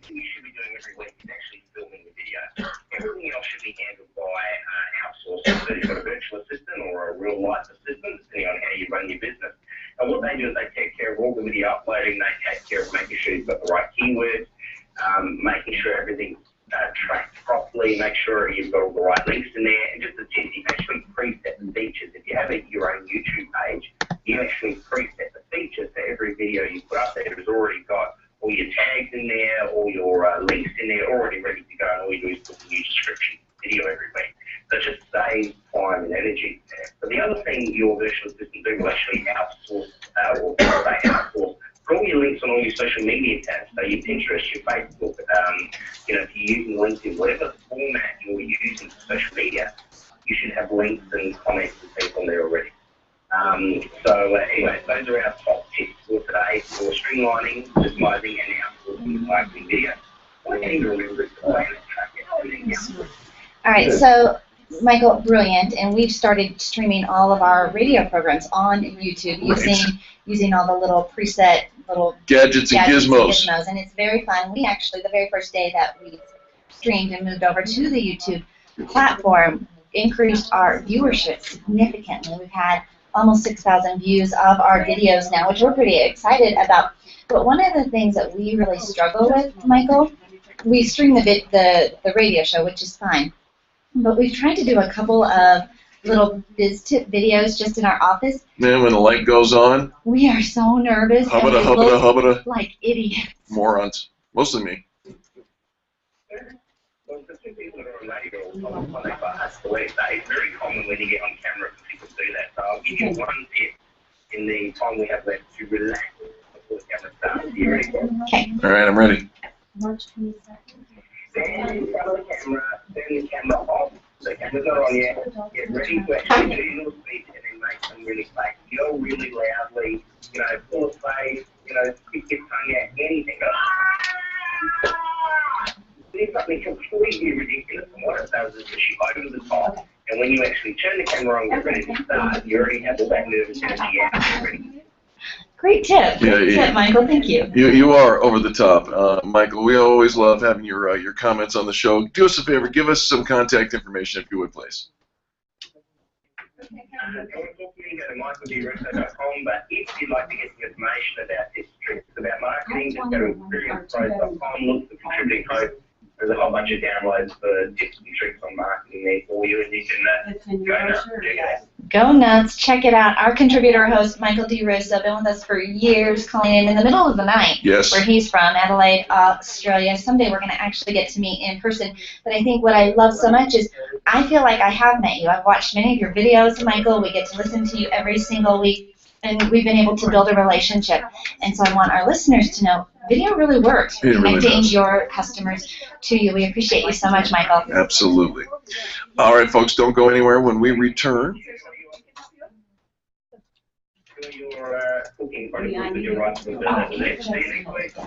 you should be doing every week is actually filming the video. Everything else should be handled by outsourced. So you've got a virtual assistant or a real life assistant, depending on how you run your business. And what they do is they take care of all the video uploading, they take care of making sure you've got the right keywords, making sure everything's tracked properly, make sure you've got all the right links in there, and just a tip, you actually preset the features. If you have your own YouTube page, you actually preset the features for every video you put up there. It's already got all your tags in there, all your links in there, already ready to go, and all you do is put the new description video every week. So it just saves time and energy. But the other thing your virtual assistant do will actually outsource, or they outsource for all your links on all your social media tabs, so your Pinterest, your Facebook, if you're using LinkedIn, whatever format you're using for social media, you should have links and comments and things on there already. Anyway, those are our top tips for today for streamlining, systemizing, and outsourcing marketing video. One thing to remember is to plan and track it. All right, so Michael, brilliant, and we've started streaming all of our radio programs on YouTube using all the little preset gadgets and gizmos, and it's very fun. We actually, the very first day that we streamed and moved over to the YouTube platform, increased our viewership significantly. We've had almost 6,000 views of our videos now, which we're pretty excited about. But one of the things that we really struggle with, Michael, we stream the radio show, which is fine, but we've tried to do a couple of little biz tip videos just in our office. Man, when the light goes on, we are so nervous. Hubbada. Like idiots. Morons. Mostly me. Well, the two people that are on radio, it's very common when you get on camera for people to do that. So I'll give you one tip in the time we have left to relax before the camera starts. Are you ready? Okay. All right, I'm ready. March 22nd. Stand in front of the camera, turn the camera off. The camera's not on yet. Get ready to actually do your little speech and then make them really fake. Yell really loudly, full of faith, stick your tongue out, anything. Do something completely ridiculous, and what it does is push you over the top. And when you actually turn the camera on and get ready to start, you already have all that nervous energy out and ready. Great tip. Great tip, Michael. Thank you. You are over the top, Michael. We always love having your comments on the show. Do us a favor. Give us some contact information, if you would, please. If you want to talk to me, go to michaeldrusso.com, but if you'd like to get some information about tips, tricks about marketing, just go to experiencepros.com, look for the contributing code. There's a whole bunch of downloads for tips and tricks on marketing there for you, and you can go nuts. Check it out. Go nuts. Check it out. Our contributor host, Michael D. Russo, been with us for years, calling in the middle of the night. Yes. Where he's from, Adelaide, Australia. Someday we're going to actually get to meet in person. But I think what I love so much is I feel like I have met you. I've watched many of your videos, Michael. We get to listen to you every single week, and we've been able to build a relationship. And so I want our listeners to know video really works for connecting your customers to you. We appreciate you so much, Michael. Absolutely. All right, folks, don't go anywhere. When we return,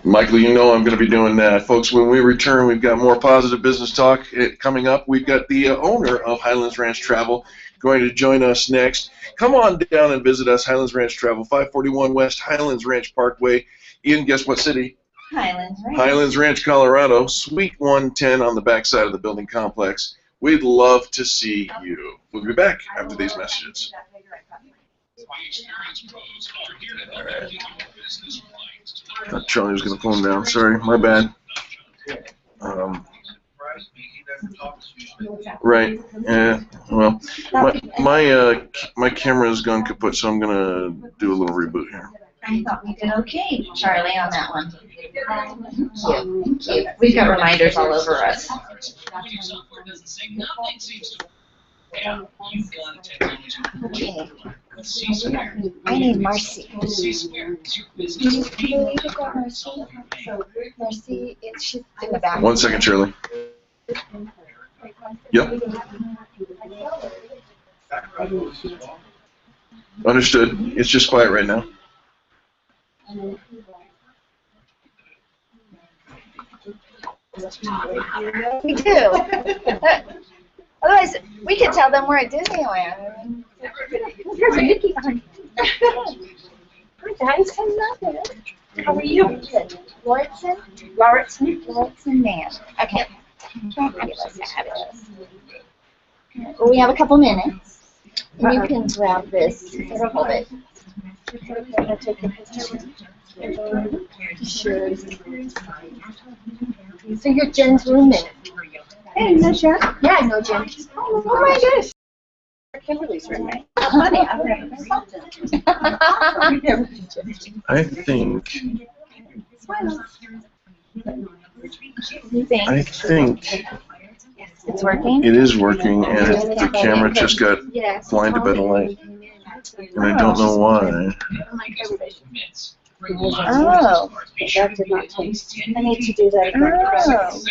Michael, you know I'm going to be doing that. Folks, when we return, we've got more positive business talk coming up. We've got the owner of Highlands Ranch Travel going to join us next. Come on down and visit us, Highlands Ranch Travel, 541 West Highlands Ranch Parkway. In guess what city? Highlands Ranch. Highlands Ranch, Colorado, Suite 110 on the backside of the building complex. We'd love to see you. We'll be back after these messages. All right. Thought Charlie was going to phone down. Sorry, my bad. Right. Yeah. Well, my camera's gone kaput, so I'm going to do a little reboot here. I thought we did okay, Charlie, on that one. Thank you. We've got reminders all over us. Okay. I need Marcy. Marcy, she's in the back. 1 second, Shirley. Yep. Understood. It's just quiet right now. We do. Otherwise, we could tell them we're at Disneyland. Here's a Mickey behind you. Hi, guys. Hello. How are you? Good. Lauritsen? Lauritsen man. Okay. Fabulous. Well, we have a couple minutes. And you can grab this. Hold it. Sure. So you're Jen's roommate. Hey, you know Jen? Yeah, I know Jen. Oh my goodness. Kimberly's roommate. Funny, I've never been something. I think. You think? I think It's working? it is working, and the camera just got blinded by the light, and I don't know why. Oh. That did not taste. I need to do that again. Oh.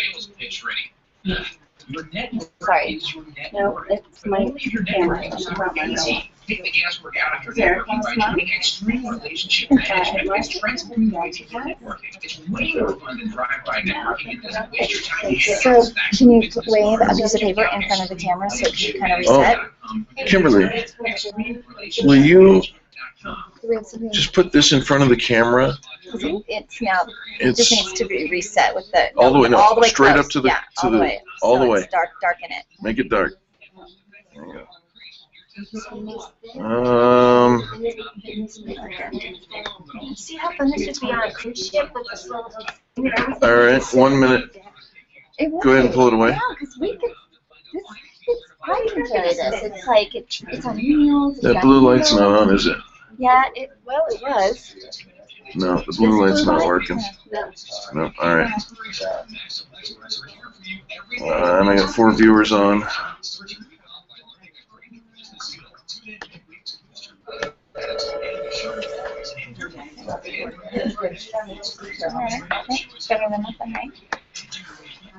Sorry. No, it's my camera. Take the guesswork out of your networking by doing extreme relationship management is transforming IT for networking. It's way more fun than drive-by networking. It doesn't waste your time. So, can you wave a piece of paper in front of the camera so it can kind of reset? Kimberly, will you just put this in front of the camera? It's now. It It's just needs to be reset with the all the way, no, all the way straight close. up to the, yeah, to the, all the so way. It's darken it. Make it dark. There you go. See how fun this would be on a cruise ship with this little. All right, 1 minute. Go ahead and pull it away. Yeah, because we could. I enjoy this. It's like it's on wheels. That blue light's not on, is it? Yeah, it was. No, the blue light's not working. No, all right. And I got 4 viewers on.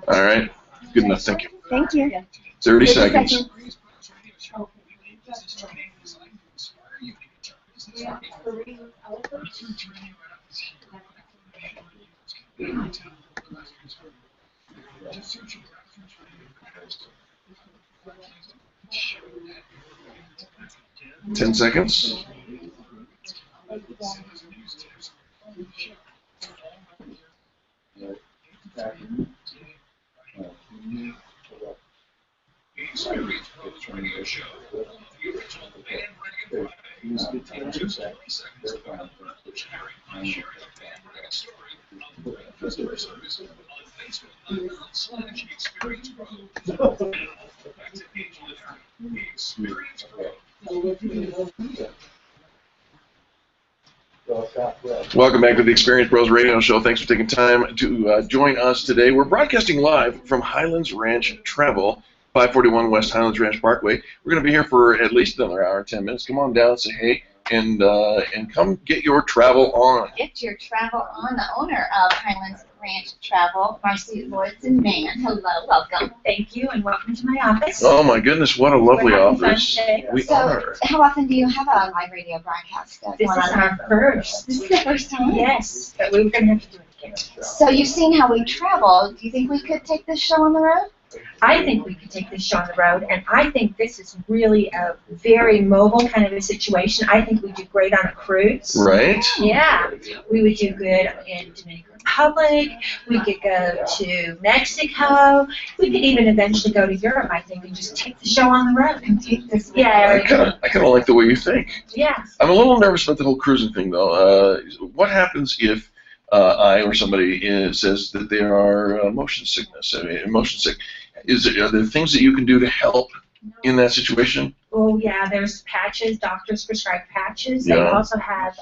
All right, good enough. Thank you. Thank you. 30 seconds. Ten seconds. Welcome back to the Experience Pros Radio Show. Thanks for taking time to join us today. We're broadcasting live from Highlands Ranch Travel, 541 West Highlands Ranch Parkway. We're going to be here for at least another hour, 10 minutes. Come on down, say hey, and come get your travel on. Get your travel on. The owner of Highlands Ranch Travel, Marcy Lauritsen Mann. Hello, welcome. Thank you, and welcome to my office. Oh my goodness, what a lovely We're having fun office. today. We So, are. how often do you have a live radio broadcast going This is on? our first. This is the first time? Yes, but we were going to have to do it again. So you've seen how we travel. Do you think we could take this show on the road? I think we could take this show on the road, and I think this is really a very mobile kind of a situation. I think we do great on a cruise. Right? Yeah, we would do good in Dominican Republic. We could go to Mexico. We could even eventually go to Europe, I think, and just take the show on the road. And take this. Yeah, I kind of like the way you think. yeah. I'm a little nervous about the whole cruising thing, though. What happens if I or somebody says that they are motion sick? Are there things that you can do to help in that situation? Oh, yeah, there's patches, doctors prescribe patches. They Yeah. also have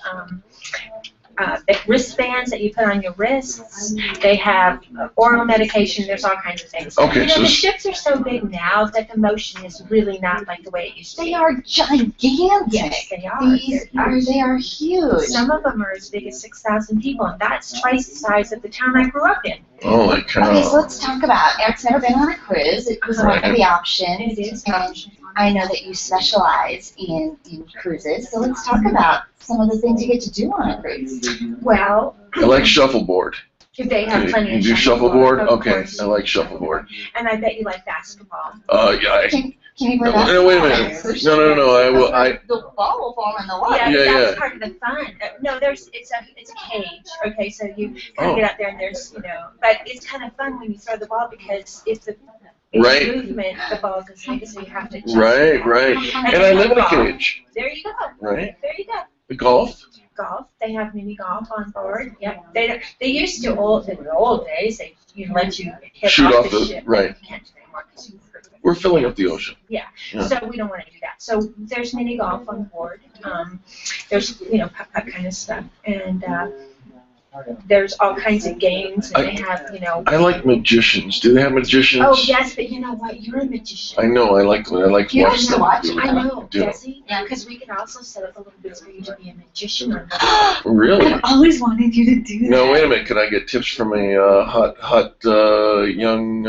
the wristbands that you put on your wrists. They have oral medication. There's all kinds of things. Okay, You know, so the ships are so big now that the motion is really not like the way it used to be. They are gigantic. Yes, they are. They are huge. Some of them are as big as 6,000 people, and that's twice the size of the town I grew up in. Holy cow. Okay, so let's talk about, Eric's never been on a cruise. It was one of the options. It is. I know that you specialize in cruises, so let's talk about some of the things you get to do on a cruise. Well, I like shuffleboard. they have plenty You of do shuffleboard. shuffleboard? Of Okay, course. I like shuffleboard. And I bet you like basketball. Yeah. Can you bring No, up? wait a minute. No. The ball will fall in the water. Yeah, that's Yeah. part of the fun. No, it's a cage. Okay, so you kind of get out there and there's, but it's kind of fun when you throw the ball because if the Right. movement, the ball goes in, so you have to adjust. Right. And I live in a cage. There you go. Right. There you go. The golf? Golf. They have mini golf on board. Yep. They used to in the old days. They let you hit Shoot off the the- ship. right. You can't do that anymore 'cause you hurt them. We're filling up the ocean. Yeah. Yeah. So we don't want to do that. So there's mini golf on board. There's putt kind of stuff, and there's all kinds of games, and they have I like magicians. Do they have magicians? Oh yes, but you know what? You're a magician. I know. I like to You watch like to them. watch? do it. I know, Do it. Jesse. Yeah, because we could also set up a little bit for you to be a magician on Really? I've always wanted you to do that. No, wait a minute. Could I get tips from a hot young,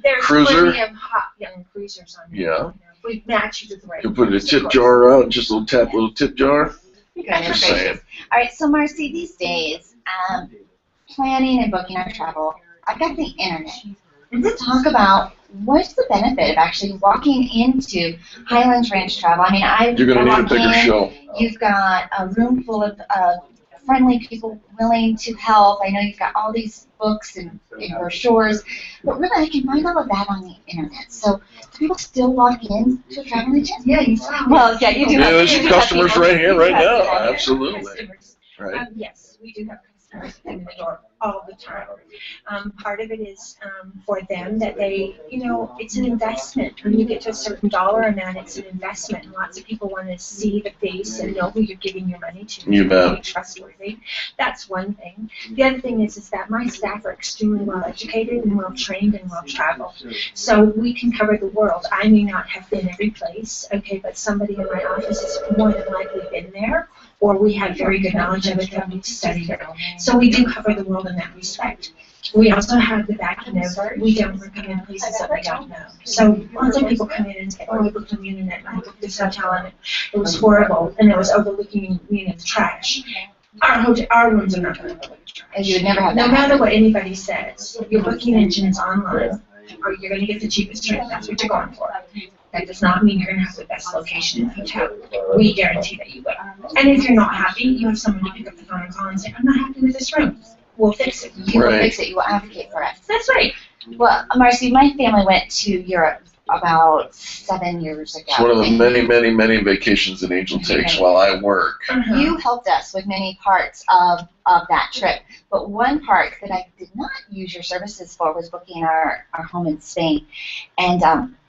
There's Cruiser? plenty of hot young cruisers on there. Yeah. We match you with the right. You put a ones, of tip course. jar out, just a little tip jar? Goodness Just gracious. saying. All right, so Marcy, these days, planning and booking our travel, I've got the internet. Let's talk about what's the benefit of actually walking into Highlands Ranch Travel. I mean, You're going to need a walk bigger in, show. You've got a room full of friendly people willing to help. I know you've got all these books and brochures, but really I can find all of that on the internet. So do people still walk in to a travel agent? Yeah, you find Well, yeah, you do. Yeah, have- there's you some do have customers people. right here, You right do have now. people. Absolutely. Customers. Right. Yes, we do have customers in the door all the time. Part of it is for them that they, it's an investment. When you get to a certain dollar amount, it's an investment. And lots of people want to see the face and know who you're giving your money to. You bet. To be trustworthy. That's one thing. The other thing is that my staff are extremely well educated and well trained and well traveled. So we can cover the world. I may not have been every place, okay, but somebody in my office has more than likely been there, or we have very good knowledge of it that we've studied it. So we do cover the world in that respect. We also have the backing of, we don't recommend places that we don't know. So lots of people come in and say, oh, I booked on the internet, and I booked this hotel, and it was horrible, and it was overlooking the trash. Our rooms are not going to overlook the trash. And you would never have No that. matter what anybody says, your booking engine is online, or you're going to get the cheapest trip. That's what you're going for. That does not mean you're going to have the best location in the hotel. We guarantee that you will. And if you're not happy, you have someone to pick up the phone and call and say, I'm not happy with this room. We'll fix it. You will Right. fix it. You will advocate for us. That's right. Well, Marcy, my family went to Europe about 7 years ago. It's one of the many vacations that Angel takes while I work. You helped us with many parts of that trip, but one part that I did not use your services for was booking our home in Spain, and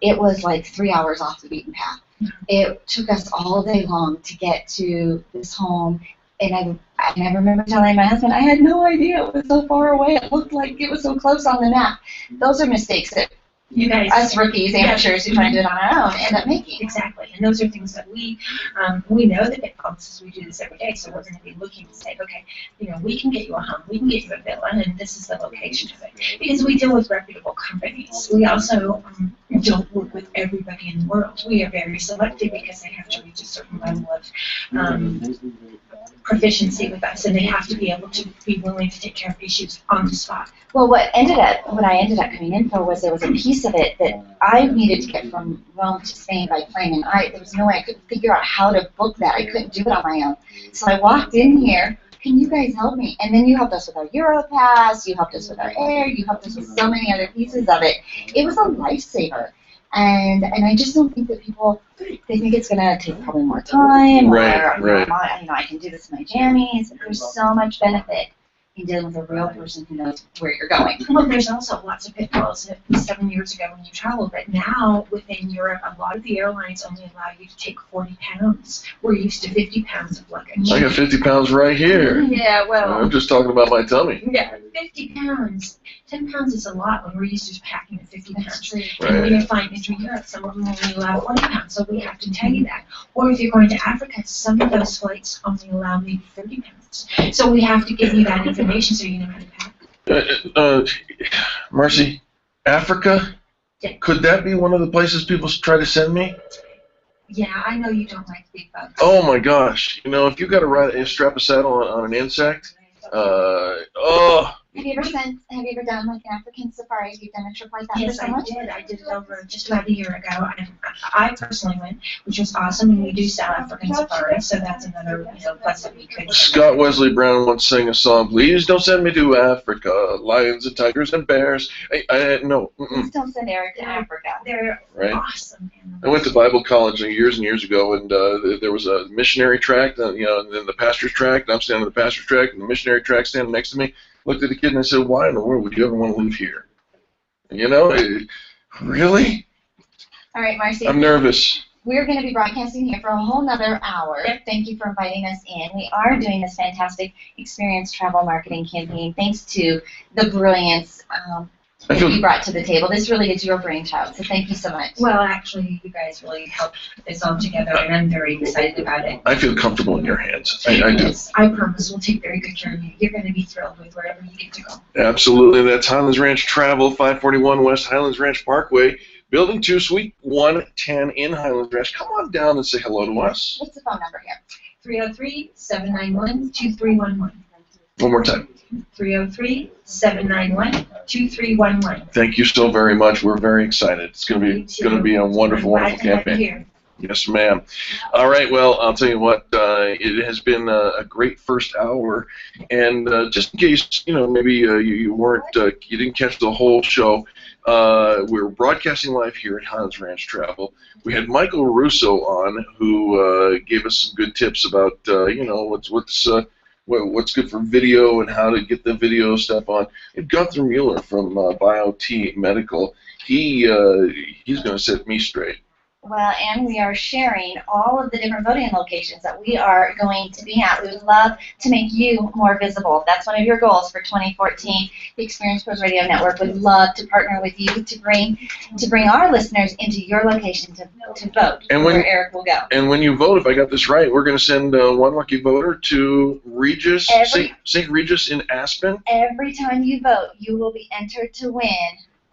it was like 3 hours off the beaten path. It took us all day long to get to this home, and I remember telling my husband, I had no idea it was so far away. It looked like it was so close on the map. Those are mistakes that You guys, us rookies, amateurs who try to do it on our own, end up making. exactly, and those are things that we know the pitfalls. We do this every day, so we're going to be looking to say, okay, we can get you a home, we can get you a villa, and this is the location of it, because we deal with reputable companies. We also don't work with everybody in the world. We are very selective because they have to reach a certain level of proficiency with us, and they have to be able to be willing to take care of issues on the spot. Well, what I ended up coming in for was there was a piece of it that I needed to get from Rome to Spain by plane, and there was no way I could figure out how to book that. I couldn't do it on my own. So I walked in here, can you guys help me? And then you helped us with our Europass, you helped us with our air, you helped us with so many other pieces of it. It was a lifesaver. And I just don't think that people, they think it's going to take probably more time, Right, or right. I can do this in my jammies. There's so much benefit and dealing with a real person who knows where you're going. Well, there's also lots of pitfalls 7 years ago when you traveled, but now within Europe, a lot of the airlines only allow you to take 40 pounds. We're used to 50 pounds of luggage. I got 50 pounds right here. Yeah, well. I'm just talking about my tummy. Yeah, 50 pounds. 10 pounds is a lot when we're used to just packing at 50 pounds. Right. And when you're flying into Europe, some of them only allow 40 pounds, so we have to tell you that. Or if you're going to Africa, some of those flights only allow maybe 30 pounds. So we have to give you that information so you know how to pack. Marcy, Africa? Yeah. Could that be one of the places people try to send me? Yeah, I know you don't like big bugs. Oh my gosh! You know, if you got to strap a saddle on an insect, Have you ever done like an African safari? Have you done a trip like that Yes, for I someone? did. I did it over just about a year ago, and I personally went, which was awesome. And we do South African safari, so that's another plus that we could. Scott Wesley Brown once sang a song. Please don't send me to Africa. Lions and tigers and bears. No. Please don't send Eric to Africa. They're Right. awesome animals. I went to Bible college years and years ago, and there was a missionary tract, and then the pastor's tract. And I'm standing on the pastor's tract, and the missionary tract standing next to me. Looked at the kid and I said, "Why in the world would you ever want to leave here?" Really? All right, Marcy. I'm nervous. We're going to be broadcasting here for a whole nother hour. Thank you for inviting us in. We are doing this fantastic experience travel marketing campaign thanks to the brilliance that you brought to the table. This really is your brainchild, so thank you so much. Well, actually, you guys really helped this all together, and I'm very excited about it. I feel comfortable in your hands. I do. Yes, I promise we'll take very good care of you. You're going to be thrilled with wherever you get to go. Absolutely. That's Highlands Ranch Travel, 541 West Highlands Ranch Parkway, Building 2, Suite 110 in Highlands Ranch. Come on down and say hello to us. What's the phone number here? 303-791-2311. One more time. 303-791-2311. Thank you so very much. We're very excited. It's going to be a wonderful, wonderful campaign. Yes, ma'am. All right. Well, I'll tell you what. It has been a great first hour, and just in case maybe you weren't, you didn't catch the whole show. We're broadcasting live here at Highlands Ranch Travel. We had Michael Russo on, who gave us some good tips about what's good for video and how to get the video stuff on. And Gunther Mueller from BioT Medical, he's going to set me straight. Well, and we are sharing all of the different voting locations that we are going to be at. We would love to make you more visible. That's one of your goals for 2014. The Experience Pros Radio Network would love to partner with you to bring our listeners into your location to vote where Eric will go. And when you vote, if I got this right, we're going to send one lucky voter to Regis, St. Regis in Aspen. Every time you vote, you will be entered to win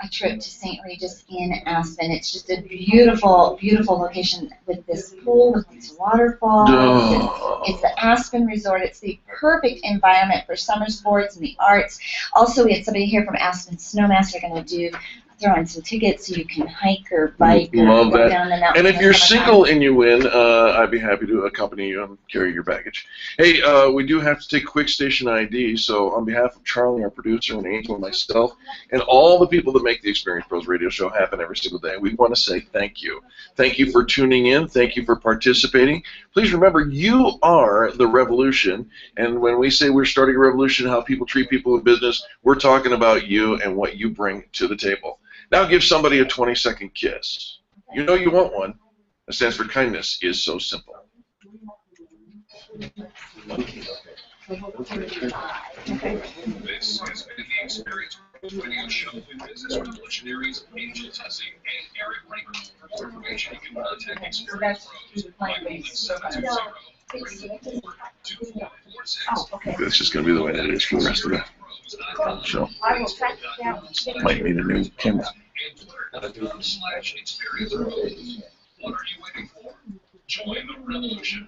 a trip to St. Regis in Aspen. It's just a beautiful, beautiful location with this pool, with these waterfalls. Oh. It's the Aspen Resort. It's the perfect environment for summer sports and the arts. Also, we had somebody here from Aspen Snowmass. They're going to throw in some tickets so you can hike or bike or go down the mountain. And if you're single and you win, I'd be happy to accompany you and carry your baggage. Hey, we do have to take quick station ID, so on behalf of Charlie, our producer, and Angel and myself, and all the people that make the Experience Pros radio show happen every single day, we want to say thank you. Thank you for tuning in. Thank you for participating. Please remember, you are the revolution, and when we say we're starting a revolution, how people treat people in business, we're talking about you and what you bring to the table. Now give somebody a 20-second kiss. You know you want one. It stands for kindness is so simple. This has been the Experience Pros Radio Show with business revolutionaries Angel Tussey and Eric Raper. For information, you can contact Experience Pros by calling 720-324-2446. That's just going to be the way that it is for the rest of the show. Might need a new camera. /Experience Pros. What are you waiting for? Join the revolution.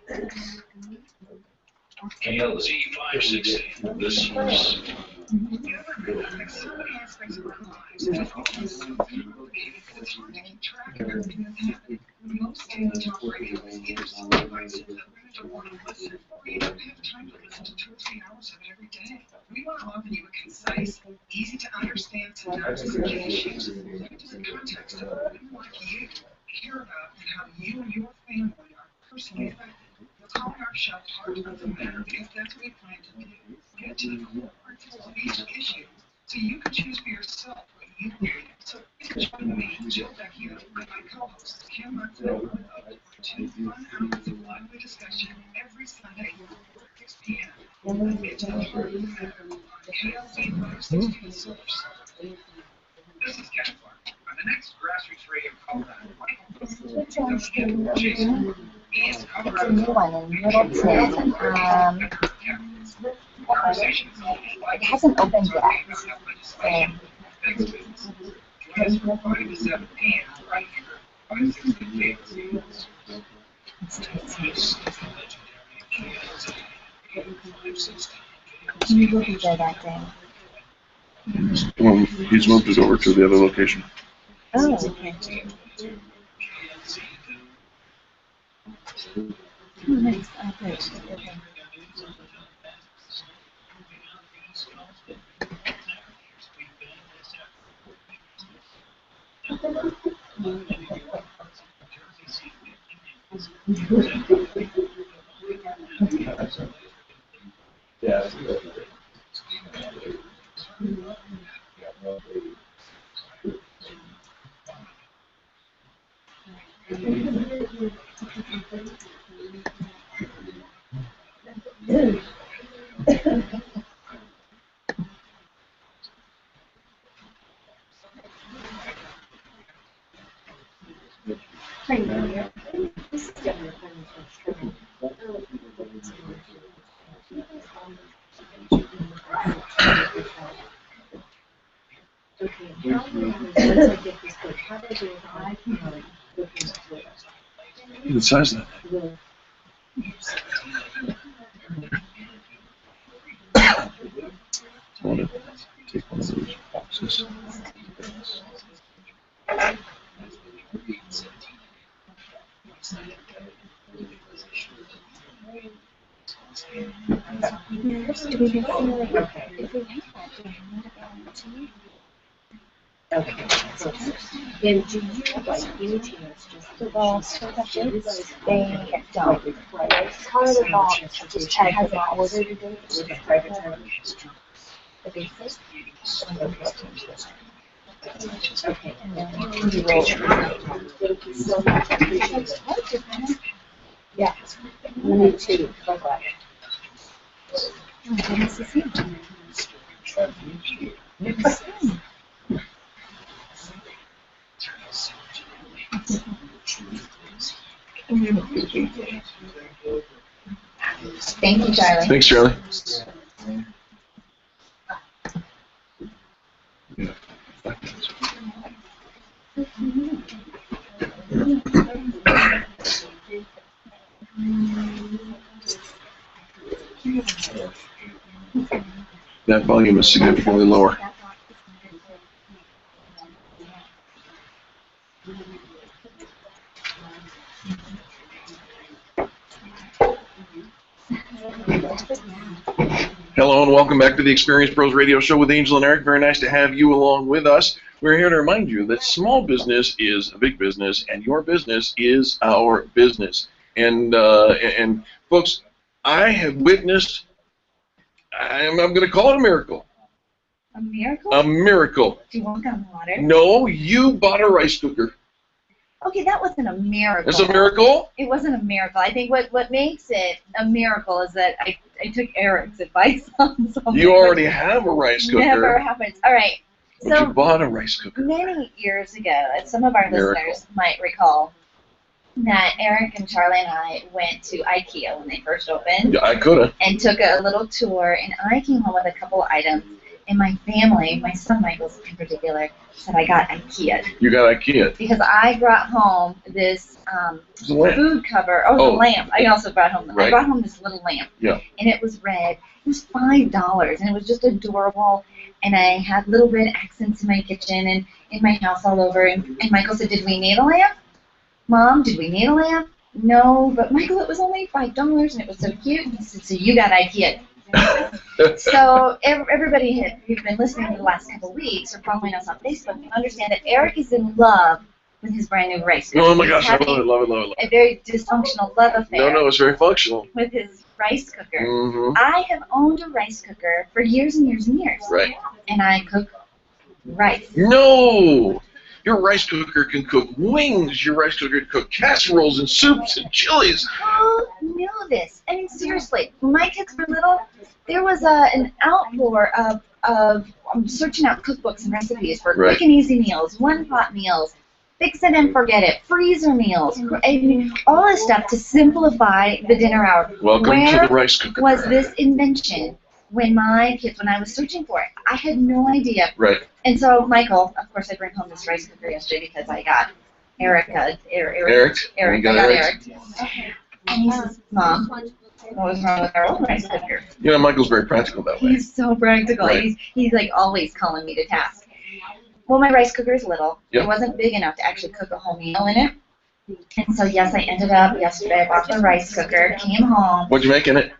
KLZ 560, the source. You ever realize so many aspects of our lives are located in a targeted tracker in the habit? Most daily talk radio is either supervised or to want to listen, or you don't have time to listen to 2 or 3 hours of it every day. We want to offer you a concise, easy to understand synopsis of key issues that is in context of what we like you care about and how you and your family are personally affected. We're calling our show Heart of the Matter because that's what we plan to do. Get to the core purchase on each issue, so you can choose for yourself what you need. So join me, Jill Becky, and my co-host, Kim Martin, for 2 fun hours of lively discussion every Sunday at 6 p.m. Get to the heart of the matter on KLZ 560 Source. This is Ken Clark. On the next Grassroots Radio call, It's a new one in Middleton. It hasn't opened yet. You will be there that day. Well, he's moved it over to the other location. Oh, okay. Oh, nice. Oh, great. Okay. Yeah. The size of that. I want to take one of those boxes. Okay. Then do you by any chance just The scholarships, they don't. Part of the law just has an order to do with a private time? the basis. Okay. And then we will. Thank you so much. I appreciate it. Yeah. Me too. Bye-bye. Oh, goodness, it's him. Thank you, Charlie. Thanks, Charlie. Yeah. That volume is significantly lower. Hello and welcome back to the Experience Pros Radio Show with Angel and Eric. Very nice to have you along with us. We're here to remind you that small business is a big business, and your business is our business. And folks, I have witnessed, I'm going to call it a miracle. A miracle? A miracle. Do you walk on water? No, you bought a rice cooker. Okay, that wasn't a miracle. It's a miracle? It wasn't a miracle. I think what makes it a miracle is that I took Eric's advice on something. You already have a rice cooker. Never happens. All right. But So you bought a rice cooker. many years ago, some of our Miracle. listeners might recall that Eric and Charlie and I went to IKEA when they first opened Yeah, I could have. and took a little tour, and I came home with a couple items. And my family, my son Michael in particular, said I got IKEA You got IKEA. because I brought home this It's a lamp. food cover. Oh, Oh. the lamp. I also brought home. I Right. brought home this little lamp. Yeah. And it was red. It was $5, and it was just adorable. And I had little red accents in my kitchen and in my house all over. And Michael said, "Did we need a lamp? Mom, did we need a lamp?" No, but Michael, it was only $5, and it was so cute. And he said, "So you got IKEA." So everybody who's been listening to the last couple of weeks or following us on Facebook, you understand that Eric is in love with his brand new rice cooker. Oh my He's gosh, I having love it, love it, love it. a very dysfunctional love affair No, it's very functional. with his rice cooker. Mm-hmm. I have owned a rice cooker for years and years and years. Right. And I cook rice. No! Your rice cooker can cook wings. Your rice cooker can cook casseroles and soups and chilies. Who knew this? I mean, seriously, when my kids were little, there was an outpour of searching out cookbooks and recipes for quick and easy meals, one-pot meals, fix it and forget it, freezer meals, I mean, all this stuff to simplify the dinner hour. Welcome to the rice cooker. Was this invention when my kids, when I was searching for it? I had no idea. Right. And so Michael, of course, I bring home this rice cooker yesterday because I got Eric. I got Eric. And he says, Mom, what was wrong with our old rice cooker? You know, Michael's very practical that way. He's so practical. Right. He's like always calling me to task. Well, my rice cooker is little. Yep. It wasn't big enough to actually cook a whole meal in it. And so, yes, I ended up yesterday, I bought the rice cooker, came home. What'd you make in it?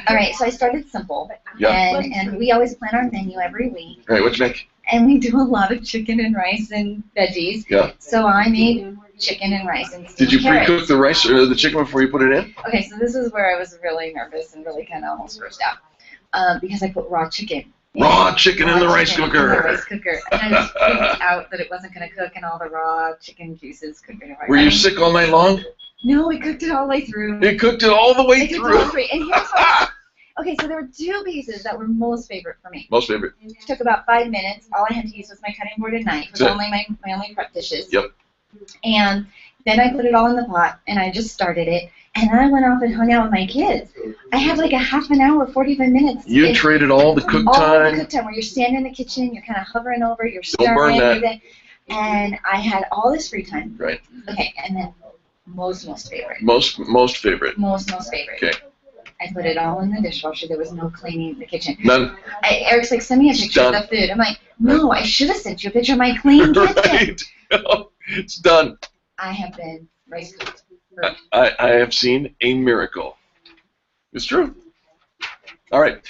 All right, so I started simple. Yeah. And we always plan our menu every week. All right, what'd you make? And we do a lot of chicken and rice and veggies. Yeah. So I made chicken and rice and Did you carrots. pre-cook the rice or the chicken before you put it in? Okay, so this is where I was really nervous and really kind of almost grossed out because I put raw chicken. Raw chicken in the rice cooker. In the rice cooker. And I was freaked out that it wasn't going to cook and all the raw chicken juices cooked in it. Were you sick all night long? No, we cooked it all the way through. It cooked it all the way through. And here's what, okay, so there were two pieces that were most favorite for me. Most favorite. It took about 5 minutes. All I had to use was my cutting board and knife. It was only my only prep dishes. Yep. And then I put it all in the pot, and I just started it. And I went off and hung out with my kids. I had like a half an hour, 45 minutes. You traded all the cook all time. the cook time where you're standing in the kitchen, you're kind of hovering over, you're Don't burn stirring that. everything. And I had all this free time. Right. Okay, and then most favorite. Most favorite. Most favorite. Okay. I put it all in the dishwasher. There was no cleaning the kitchen. None. Eric's like, send me a picture of the food. I'm like, no, I should have sent you a picture of my clean kitchen. Right. It's done. I have been rice cooked. I have seen a miracle. It's true. All right.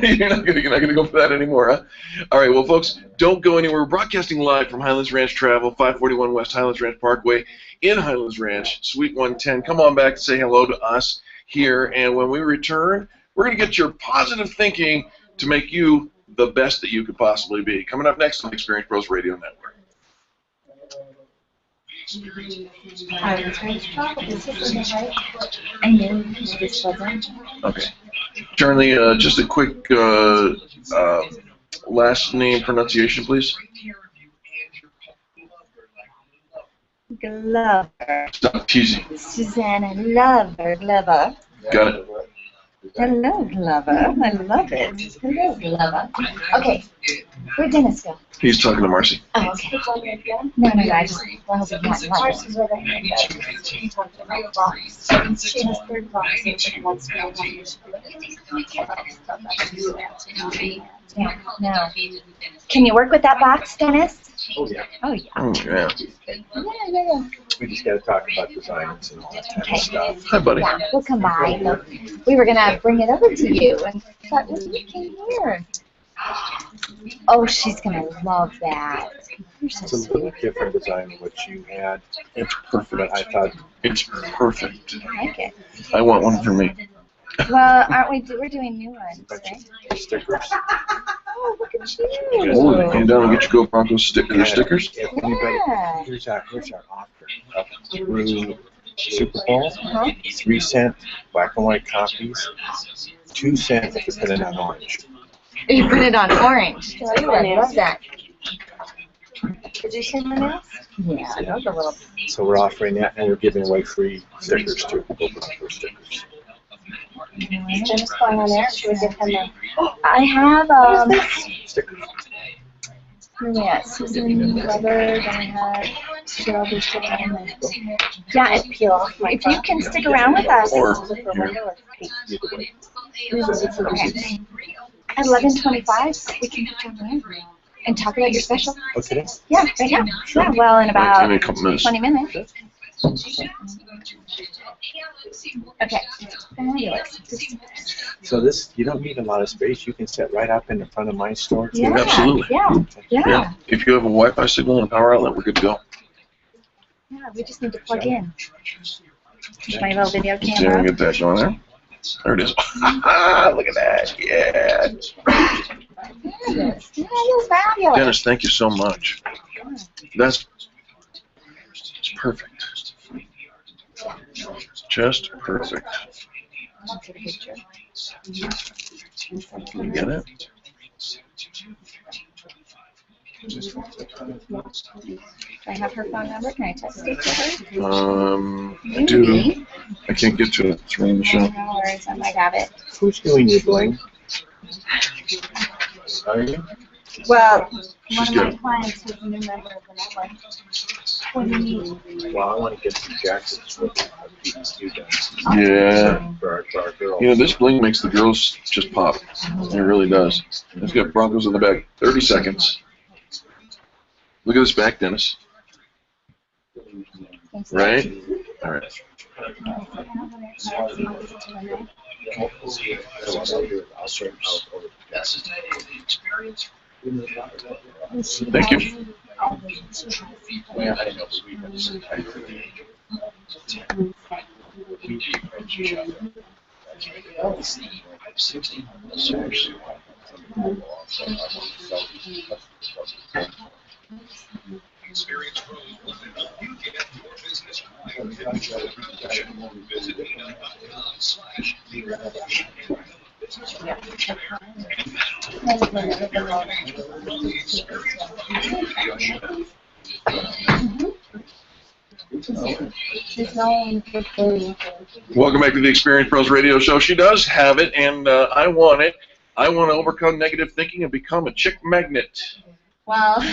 You're not gonna go for that anymore, huh? All right. Well, folks, don't go anywhere. We're broadcasting live from Highlands Ranch Travel, 541 West Highlands Ranch Parkway in Highlands Ranch, Suite 110. Come on back and say hello to us here. And when we return, we're gonna get your positive thinking to make you the best that you could possibly be. Coming up next on Experience Pros Radio Network. Highlands Ranch Travel. This is right. I knew this wasn't. Okay. Charlie, just a quick last name pronunciation, please. Glover. Stop teasing. Susanna Glover. Got it. Hello, Glover. I love it. Hello, Glover. Okay, where'd Dennis go? He's talking to Marcy. Oh, okay. No, I just wasn't that much. Marcy's with her. She has third box and wants to know Yeah, no. Can you work with that box, Dennis? Oh, yeah. Oh, yeah. Oh, yeah. Yeah. We just got to talk about designs and all that kind Okay. of stuff. Hi, buddy. Yeah, we'll come by. We were going to bring it over to you, and thought, well, you came here. Oh, she's going to love that. You're so It's a sweet. little different design than what you had. It's perfect. But I thought, It's perfect. I like it. I want one for me. Well, aren't we? We're doing new ones, right? stickers. Oh, look at Oh, you. hand down and get your Go Broncos stickers. If anybody, Yeah. here's our offer. Up through Super Bowl, Uh-huh. 3-cent black and white copies, 2 cents if you put it on orange. You put it on orange. Ooh, I love that. Did you see my nails? Yeah, those are little. So we're offering that, and we're giving away free stickers too. Go Broncos stickers. Dennis going on there. Should we give him the I have Stickers. yeah, Susan Weber, then I have Cheryl Bishop, and then yeah, if you can stick around with us. Or Either way. Okay. At 11:25, we can come in and talk about your special. Okay. Yeah, right now. Yeah, well, in in about a couple minutes. 20 minutes. Okay. Fabulous. So this, you don't need a lot of space. You can set right up in the front of my store too. Yeah. Absolutely. Yeah. If you have a Wi-Fi signal and a power outlet, we're good to go. Yeah, we just need to plug in. My little video See if we camera. can get that going there. There it is. Look at that. Yeah. Fabulous. Yeah, it is fabulous. Dennis, thank you so much. That's perfect. Just perfect. Can you get it? Do I have her phone number? Can I text it to her? I do. I can't get to it. It's right in the show. No worries, I might have it. Who's doing your bling? Are you? Well, She's one of my good. clients was a new member of the network. What do you need? Well, I want to get some jackets with you guys. Yeah. For our girls. You know, this bling makes the girls just pop. It really does. Let's get Broncos in the back. 30 seconds. Look at this back, Dennis. Right? All right. Thank you. Experience Pros will help you get your business right. Visit Welcome back to the Experience Pros Radio Show. She does have it, and I want it. I want to overcome negative thinking and become a chick magnet. Well, I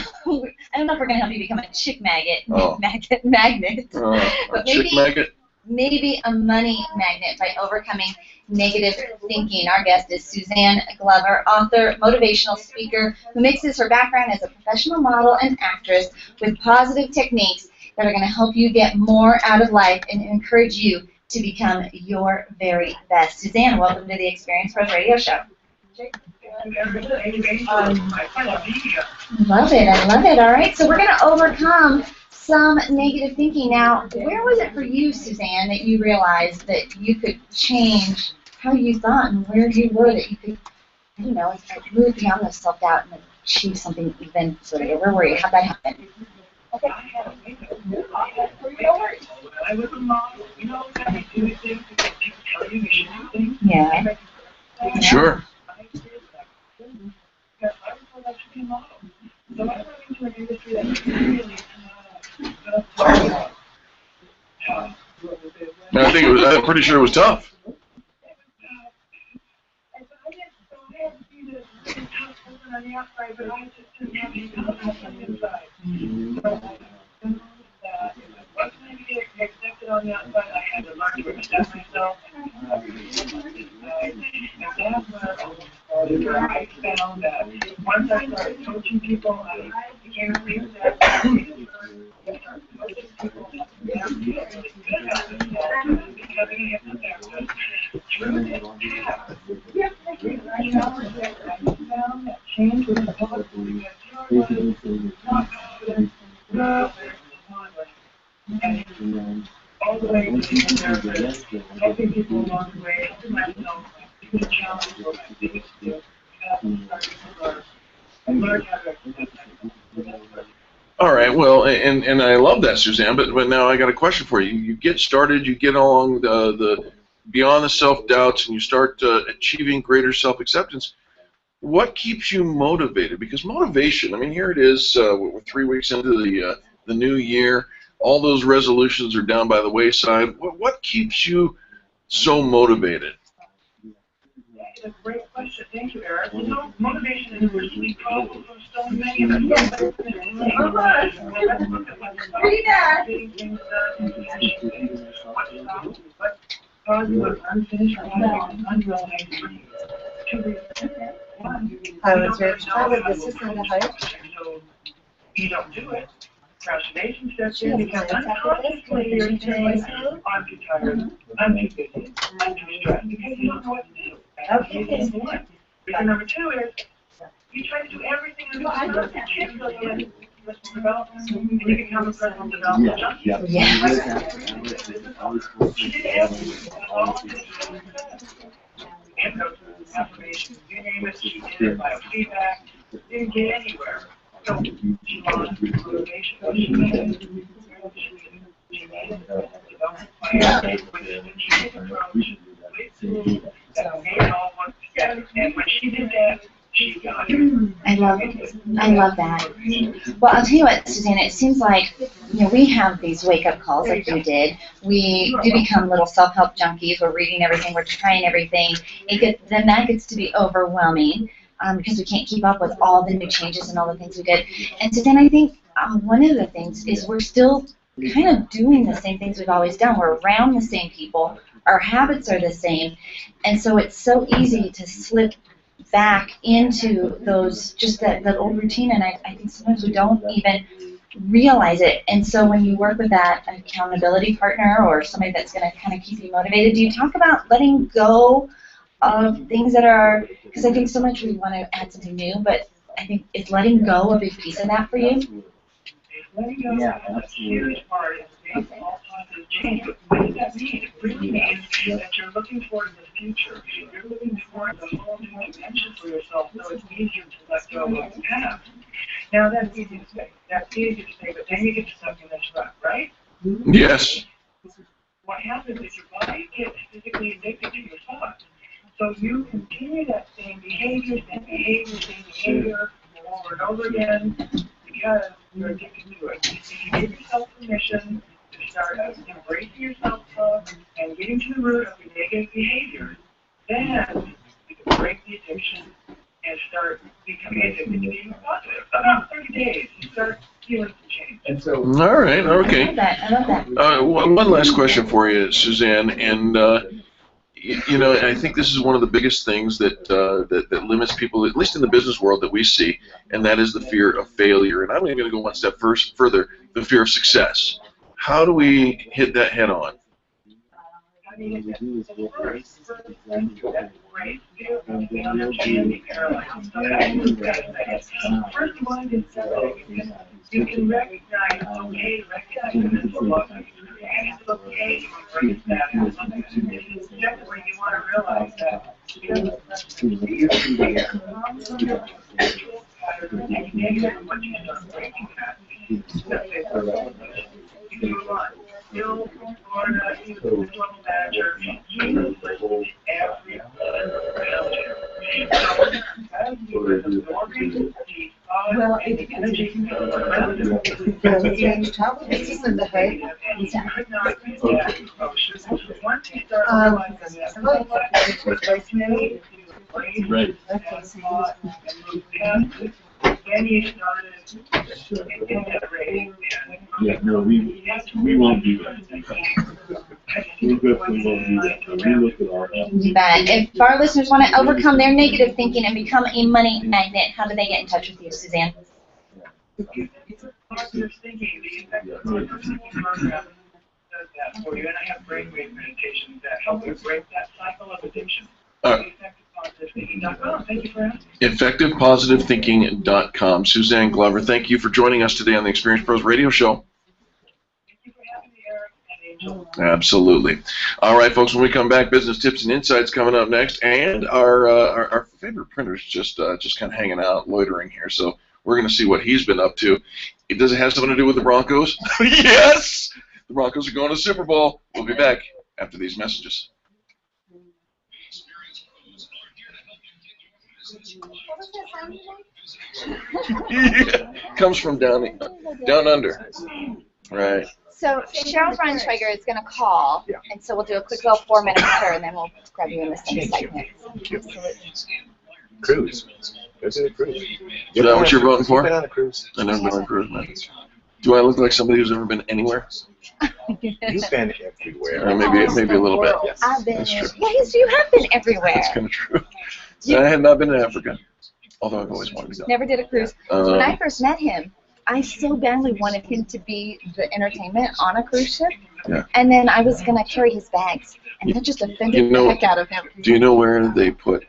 don't know if we're going to help you become a chick magnet, Oh. magnet. A But chick magnet? maybe a money magnet by overcoming negative thinking. Our guest is Suzanne Glover, author, motivational speaker, who mixes her background as a professional model and actress with positive techniques that are going to help you get more out of life and encourage you to become your very best. Suzanne, welcome to the Experience Pros Radio Show. Love it. I love it. All right, so we're going to overcome some negative thinking. Now, where was it for you, Suzanne, that you realized that you could change how you thought and where you were, that you could, you know, move beyond the self-doubt and achieve something even greater? Where were you? How'd that happen? Okay. I was a mom, you know, you do things that people tell you should do things. Yeah. Sure. Because I was told I should be a model. So I went into an industry that was really tough. I'm pretty sure it was tough. On the outside, but I just didn't have any confidence on the inside. So what can I be accepted on the outside? I had to learn to accept myself. And that's where I found that once I started coaching people, I became a leader that change was possible and all the way to helping people along the way, helping myself, because the challenge was my biggest skill. All right, well, and I love that, Suzanne, but now I got a question for you. You get started, you get along the beyond the self-doubts, and you start achieving greater self-acceptance. What keeps you motivated? Because motivation, I mean, here it is, we're 3 weeks into the new year. All those resolutions are down by the wayside. What keeps you so motivated? That's a great question. Thank you, Eric. You know, motivation is a really problem for so many of us. Pretty bad. What causes us unfinished unrealized dreams? Highlands Ranch Travel, this is Linda Hope. So you don't do it. Procrastination steps in because unconsciously you're saying, I'm too tired, I'm too busy, I'm too stressed, because you don't know what to do. Okay, that's one. Reason number two is you try to do everything in the world. business development, and you become a business development junkie. Yeah. She did everything. And those affirmations, you name it, she did it, biofeedback, didn't get anywhere. So she lost motivation. She made it. She made it. Development plan, with a strategic approach, with tools that made it all work together. And when she did that, she got it. I love that. Well, I'll tell you what, Suzanne, it seems like, we have these wake-up calls like you did. We do become little self-help junkies. We're reading everything. We're trying everything. Then that gets to be overwhelming because we can't keep up with all the new changes and all the things we did. And so then I think one of the things is we're still kind of doing the same things we've always done. We're around the same people. Our habits are the same. And so it's so easy to slip back into those, just that old routine, and I think sometimes we don't even realize it. And so when you work with that accountability partner or somebody that's going to kind of keep you motivated, do you talk about letting go of things that are, because I think so much we want to add something new, but I think is letting go a big piece of that for you? Letting go is a huge part of all positive change. But what does that mean? It really means that you're looking towards the future. You're looking towards a whole new dimension for yourself, so it's easier to let go of the past. Now, that's easy to say. But then you get stuck in this rut, right? Yes. What happens is your body gets physically addicted to your thoughts. So you continue that same behavior over and over again because you're addicted to it. If you give yourself permission to start embracing your self-love and getting to the root of your negative behavior, then you can break the addiction and start becoming addicted to being positive. About 30 days, you start feeling some change. And so, all right, okay. I love that. One last question for you, Suzanne, and I think this is one of the biggest things that limits people, at least in the business world, that we see, and that is the fear of failure. And I'm even going to go one step further, the fear of success. How do we hit that head on? First of all, you can recognize it's okay to recognize that it's a love, and it's okay to embrace that. It's definitely you want to realize that once you start breaking that, you do a lot. Bill, Florida, he was a global manager. He was listening to every around him. So, as he was absorbing the thought and the energy around him, This is in the hood. and he could not get that emotion. Once he started realizing that, it's made, Right. then he started integrating. Yeah, no, we won't do that. We definitely won't do that. We look at our You bet. If our listeners want to overcome their negative thinking and become a money magnet, how do they get in touch with you, Suzanne? Positive thinking, the effective positive thinking program does that for you, and I have brainwave meditations that help you break that cycle of addiction. EffectivePositiveThinking.com. Thank you for asking. EffectivePositiveThinking.com. Suzanne Glover, thank you for joining us today on the Experience Pros Radio Show. Thank you for having me, Eric and Angel. Absolutely. All right, folks, when we come back, business tips and insights coming up next, and our favorite printer's just kind of hanging out, loitering here, so we're going to see what he's been up to. Does it have something to do with the Broncos? Yes! The Broncos are going to the Super Bowl. We'll be back after these messages. Yeah, comes from down under. Right. So Cheryl Braunschweiger is going to call, and so we'll do a quick little 4-minute with her, and then we'll grab you in the same segment. Cruise. Go to the cruise. Is that what you're voting for? You've been on a cruise. I've never been on a cruise, man. Do I look like somebody who's ever been anywhere? You've been everywhere. Maybe a little bit. Yes. I've been. That's true. Yes, you have been everywhere. That's kind of true. I have not been to Africa, although I've always wanted to go. Never did a cruise. When I first met him, I so badly wanted him to be the entertainment on a cruise ship. Yeah. And then I was going to carry his bags, and that just offended the heck out of him. Do you know where they put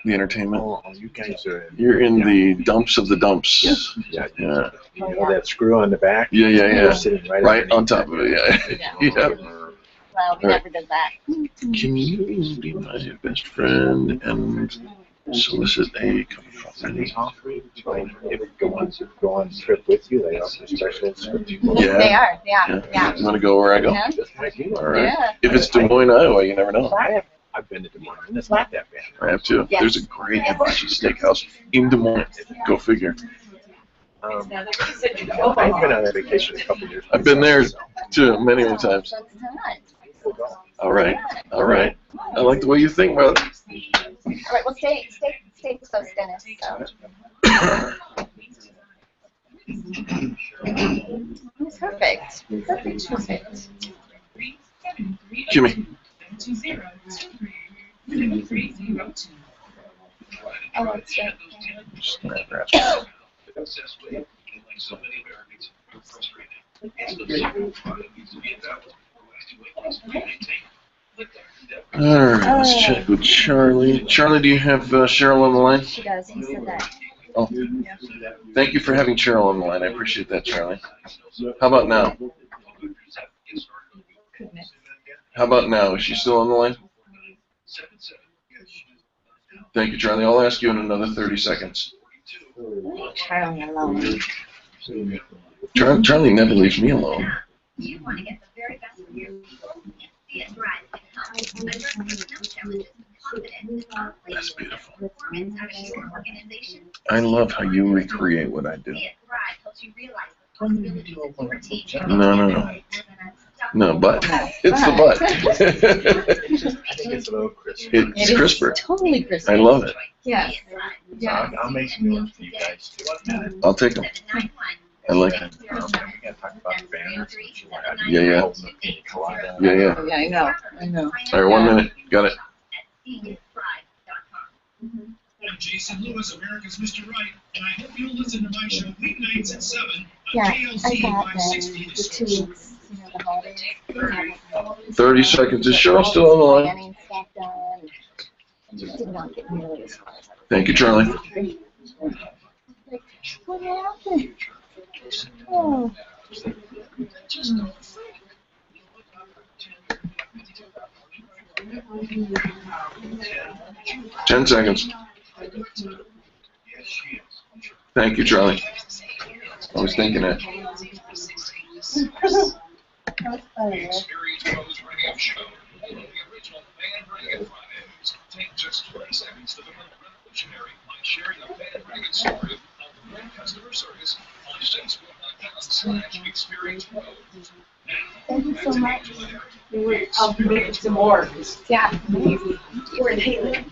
The entertainment. Oh, you guys are. You're in the dumps of the dumps. Yeah. Yeah. You know that screw on the back? Yeah. You're sitting Right on top of it. Yeah. Well, we never did that. Can you be my best friend and solicit a cup of coffee? If go on trip with you, they offer specials. Yeah. They are, yeah. You want to go where I go? Yeah. All right. Yeah. If it's Des Moines, Iowa, you never know. I've been to Des Moines, and it's not that bad. I have too. Yes. There's a great hibachi steakhouse in Des Moines. Go figure. I've been on a vacation a couple years. I've been there too many times. That's not. All right. I like the way you think, brother. All right, well, stay close, Dennis. So. Perfect. Kimmy. Oh, that's right. All right, let's check with Charlie. Charlie, do you have Cheryl on the line? She does. He said that. Oh, thank you for having Cheryl on the line. I appreciate that, Charlie. How about now? How about now? Is she still on the line? Thank you, Charlie. I'll ask you in another 30 seconds. Charlie alone. Charlie never leaves me alone. You want to get the very best of your people. See it thrive. That's beautiful. Performance out of your organization. I love how you recreate what I do. See it thrive helps you realize the possibilities of your team. No. No, but it's the but. I think it's a little crisp. It's crisper. Totally crisper. I love it. Yeah. I'll make some new ones for you guys too. I'll take them. I like it. We gotta talk about the banners. Yeah. Yeah, I know. All right, 1 minute. Got it. I'm Jason Lewis, America's Mr. Right, and I hope you'll listen to my show weeknights at 7 on Yeah, KLZ I got 560 the 2 weeks, the holidays. 30 seconds. Is Cheryl still on the line? Planning stuff done. Did not get nearly as far as I Thank you, Charlie. What happened? Oh. 10 seconds. Thank you, Charlie. I was thinking it. Experience Pros Radio Show. The original Fan Reagan Fridays. Take just 20 seconds to become revolutionary by sharing a fan Reagan story of great customer service on Facebook.com/Experience Pros. Thank you so much. I'll be making some more. Yeah. You're in Highlands.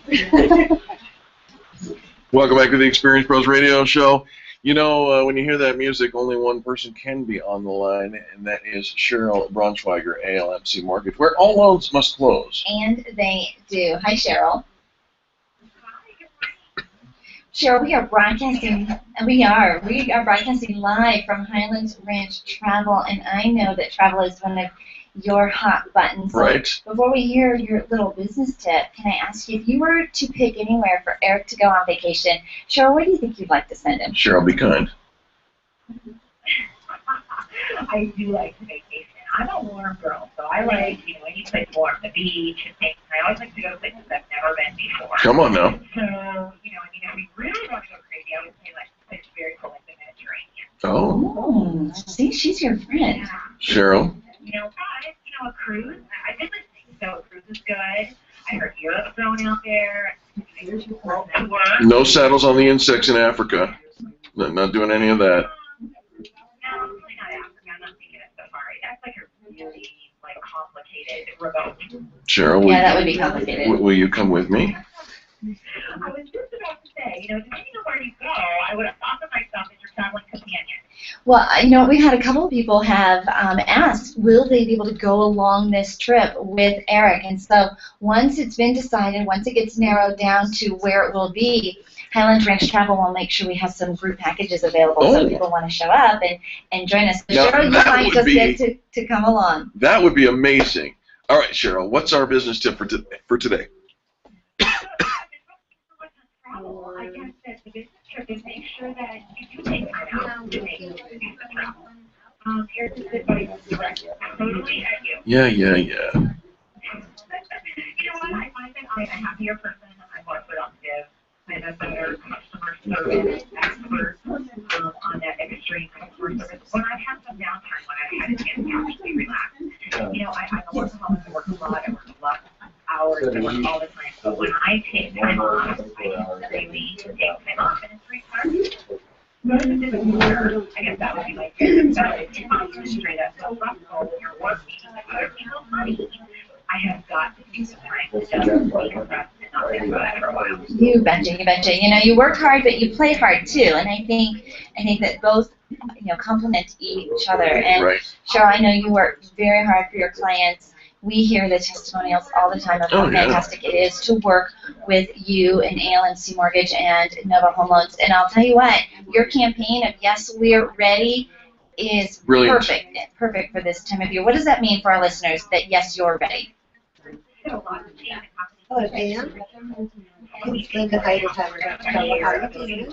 Welcome back to the Experience Pros Radio Show. You know, when you hear that music, only one person can be on the line, and that is Cheryl Braunschweiger, ALMC Mortgage, where all loans must close. And they do. Hi, Cheryl. Cheryl, we are broadcasting broadcasting live from Highlands Ranch Travel, and I know that travel is one of your hot buttons. So right. Before we hear your little business tip, can I ask you, if you were to pick anywhere for Eric to go on vacation, Cheryl, where do you think you'd like to send him? Cheryl, be kind. I do like to vacation. I'm a warm girl, so I like, any place warm, the beach and things. I always like to go to places I've never been before. Come on now. So, if we really want to go crazy, I would say like a place very cool like the Mediterranean. Oh. Oh, see, she's your friend. Cheryl. A cruise. I've been listening, so a cruise is good. I heard Europe's thrown out there. World tour. No saddles on the insects in Africa. Not doing any of that. No, really not Africa. I'm not thinking of safari. That's like a really complicated remote. Cheryl, that would be complicated. Will you come with me? I was just about to say, depending on where you go, I would have thought of myself as your traveling companion. Well, we had a couple of people have asked, will they be able to go along this trip with Eric? And so once it's been decided, once it gets narrowed down to where it will be, Highlands Ranch Travel will make sure we have some group packages available so people want to show up and join us. So Now, Cheryl, you might just get to come along. That would be amazing. All right, Cheryl, what's our business tip for today? Sure, just make sure that you do take time out to make use of travel. Here's a good advice, direct totally at you. Yeah. You know what? I find that I'm a happier person. I'm more productive. I'm a better customer service expert on that extreme customer service. When I have some downtime, when I've had a chance to actually relax, you know, I'm a workaholic. I work a lot. I work a lot of hours. I work all the time. But when I take time off, I really take time off, and it's recharging. I guess that would be my favorite. So if you're not straight up so flexible when you're working, other people's money, I have got to do some time to just decompress and not think about it for a while. You betcha, you betcha. You know, you work hard, but you play hard too. And I think that both, you know, complement each other. And Right. Cheryl, I know you work very hard for your clients. We hear the testimonials all the time of how fantastic it is to work with you and ALMC Mortgage and Nova Home Loans. And I'll tell you what, your campaign of Yes, We're Ready is Brilliant. perfect for this time of year. What does that mean for our listeners, that yes, you're ready? Hello, Dan. It's Linda Highlands Ranch Travel. How are you doing?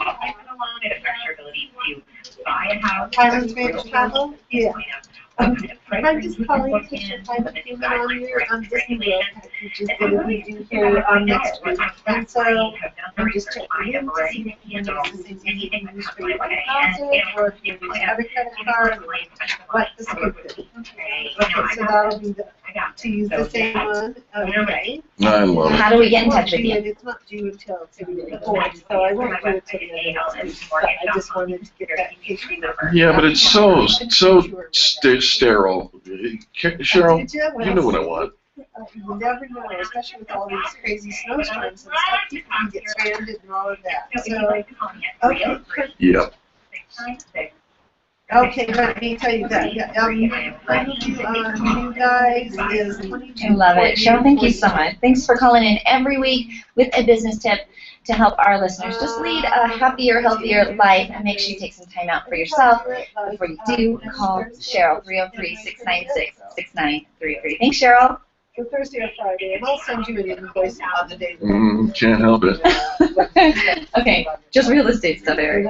Highlands Ranch Travel? Yeah. I'm just calling to get your private payment on your Disney World package is going to be due here next week. And so I'm just checking in to see if you know if you can use for your deposit or if you use other credit card, what the scope is. Okay, so that'll be to use the same one. Okay. I love it. How do we get in touch with you? It's not due until February 4th, so I won't do it till the end of next week, but I just wanted to get that in case you remember. Yeah, but it's so sterile. Cheryl, you know what I want. You never know, especially with all these crazy snowstorms and stuff. People can get stranded and all of that. So, okay. Yep. Okay, let me tell you that. You guys is 22. I love it. Cheryl, thank you so much. Thanks for calling in every week with a business tip to help our listeners just lead a happier, healthier life, and make sure you take some time out for yourself. Before you do, call Cheryl, 303-696-6933. Thanks, Cheryl. For Thursday or Friday, and I'll send you an invoice on the day. Can't help it. Okay, just real estate stuff, Eric.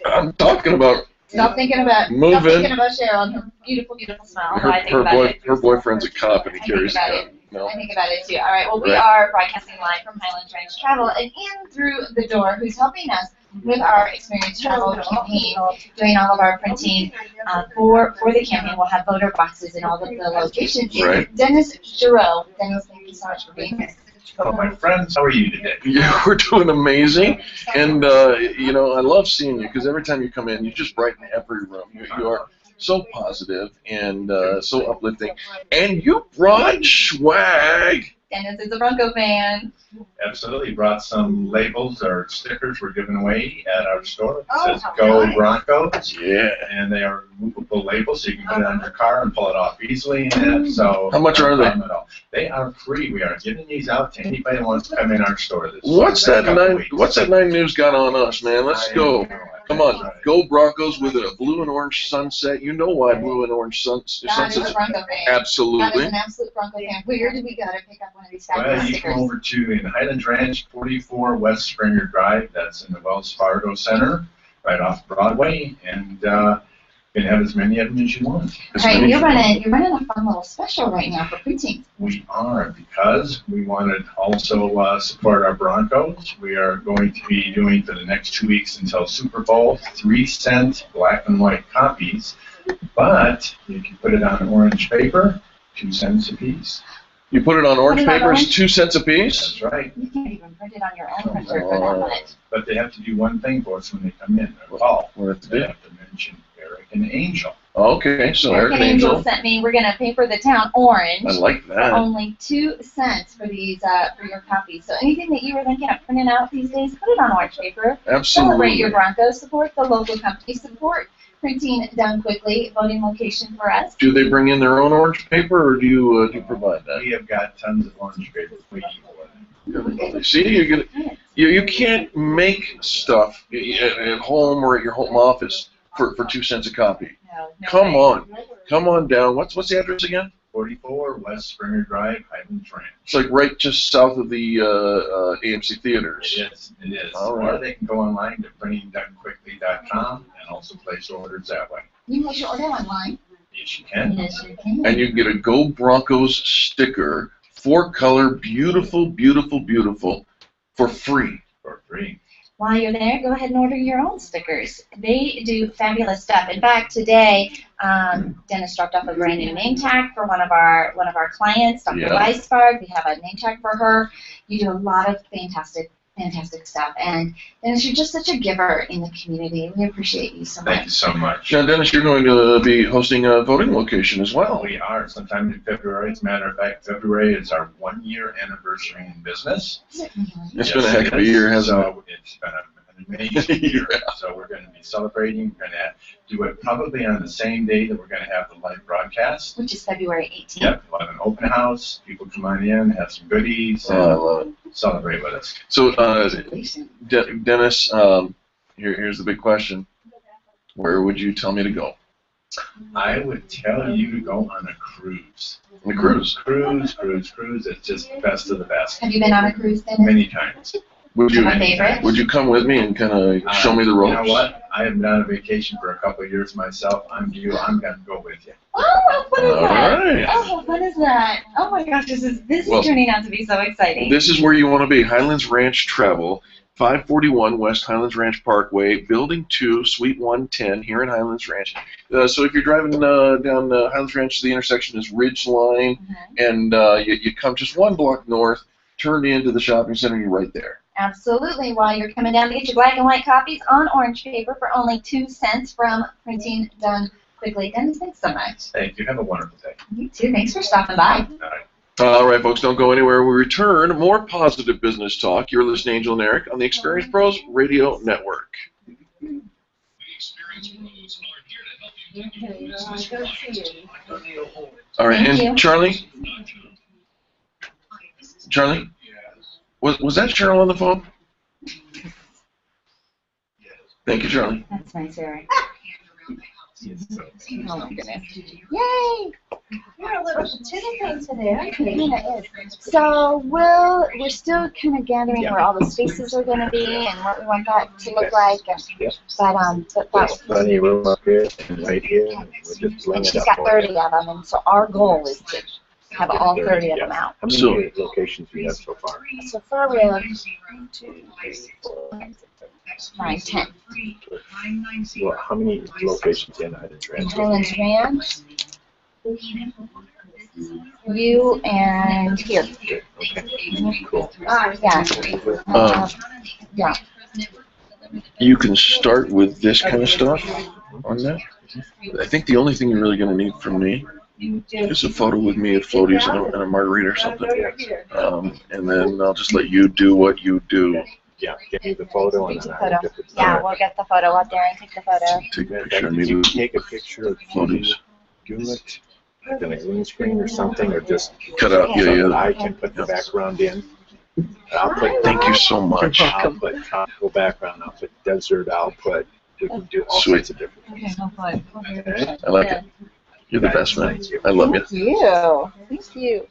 I'm talking about Stop thinking about Cheryl and her beautiful, beautiful smile. her boyfriend's a cop and he carries a gun. No. I think about it too. All right, well, we are broadcasting live from Highlands Ranch Travel, and in through the door, who's helping us with our Experience Travel campaign, doing all of our printing for the campaign. We'll have voter boxes in all of the locations. Right. Dennis Giroux. Dennis, thank you so much for being here. Hello, my friends. How are you today? Yeah, we're doing amazing, and you know, I love seeing you because every time you come in, you just brighten every room. You are so positive and so uplifting, and you brought swag. Dennis is a Bronco fan. Absolutely. Brought some labels or stickers we're giving away at our store. It says Go Broncos. Yeah. And they are movable labels, so you can put it on your car and pull it off easily. And so how much are they? They are free. We are giving these out to anybody who wants to come in our store. What's that 9 News got on us, man? Let's go. Come on, Go Broncos with a blue and orange sunset. You know why blue and orange sunsets? Absolutely. That is an absolute Bronco fan. Where do we go to pick up one of these fabulous stickers? Well, you come over to in Highlands Ranch, 44 West Springer Drive. That's in the Wells Fargo Center, right off Broadway, and you can have as many of them as you want. Right, you're running a fun little special right now for printing. We are, because we want to also support our Broncos. We are going to be doing for the next 2 weeks until Super Bowl 3-cent black and white copies, but you can put it on orange paper, 2 cents a piece. You put it on orange paper, it's 2 cents a piece? That's right. You can't even print it on your own printer for that much. But they have to do one thing for us when they come in. What do they have to mention Eric and Angel. Okay, so Eric and Angel sent me. We're gonna paper the town orange. I like that. For only 2 cents for these for your copies. So anything that you were thinking of printing out these days, put it on orange paper. Absolutely. Celebrate your Broncos. Support the local company. Support printing done quickly. Voting location for us. Do they bring in their own orange paper, or do you provide that? We have got tons of orange paper for you. See, you can't make stuff at home or at your home office for 2 cents a copy. No, Come on down. What's the address again? 544 West Springer Drive, Highlands Ranch. It's like right just south of the AMC theaters. It is. It is. All Or right. they can go online to printingdonequickly.com and also place orders that way. You can place your order online. Yes, you can. Yes, you can. And you can get a Go Broncos sticker, 4-color, beautiful, beautiful, beautiful, for free. For free. While you're there, go ahead and order your own stickers. They do fabulous stuff. In fact, today, Dennis dropped off a brand new name tag for one of our clients, Dr. Weisbard. We have a name tag for her. You do a lot of fantastic stuff. And Dennis, you're just such a giver in the community. We appreciate you so much. Thank you so much. Now, Dennis, you're going to be hosting a voting location as well. We are sometime in February. As a matter of fact, February is our 1-year anniversary in business. It's been a heck of a year, hasn't it? So it's been an amazing year. So we're going to be celebrating. We're going to do it probably on the same day that we're going to have the live broadcast. Which is February 18th. Yep, we'll have an open house. People come on in, have some goodies, I love it. celebrate with us. So, Dennis, here's the big question. Where would you tell me to go? I would tell you to go on a cruise. A cruise? Cruise. It's just best of the best. Have you been on a cruise, Dennis? Many times. Would you My favorite? Would you come with me and kind of show me the ropes? You know what? I have been on a vacation for a couple of years myself. I'm going to go with you. Oh, how fun is All that? right. Oh, how fun is that? Oh my gosh, this is turning out to be so exciting. This is where you want to be. Highlands Ranch Travel, 541 West Highlands Ranch Parkway, Building 2, Suite 110 here in Highlands Ranch. So if you're driving down Highlands Ranch, the intersection is Ridge Line, and you come just 1 block north, turn into the shopping center, you're right there. Absolutely. While you're coming down to get your black and white copies on orange paper for only 2 cents from Printing Done Quickly. Dennis, thanks so much. Thank you. Have a wonderful day. You too. Thanks for stopping by. All right. All right, folks, don't go anywhere. We return. More positive business talk. You're listening to Angel and Eric on the Experience Pros Radio Network. The Experience Pros are here to help you business. All right, Thank and you. Charlie? Was that Cheryl on the phone? Thank you, Charlie. That's nice, Eric. Oh my goodness. Yay! You're a little participating today, aren't you? Yeah, it is. So we're still kind of gathering where all the spaces are going to be and what we want that to look like. But There's plenty of room up here and right here. We're just laying it she's up got for 30 of them, and so our goal is to have all 30 of them out. How many locations do you have so far? So far we have 1, 2, 3, 4, 9, 10. Well, how many locations in Highlands Ranch? Highlands Ranch, you, and here. Okay, cool. Yeah. Yeah. You can start with this kind of stuff on that. I think the only thing you're really going to need from me is a photo with me at Floaties and a margarita or something. And then I'll just let you do what you do. Yeah, get me the photo and then I'll get the Yeah, we'll get the photo up there and take the photo. Take a picture of me You with take a picture of Floaties. do it in a green screen or something, or just Cut out, so yeah. that I can put the background in. I'll put Thank you so much. I'll put tropical background. I'll put desert. We can do all Sweet. sorts of different Okay, no fun. things. I like it. You're the best, man. I love you. Thank you. Thank you.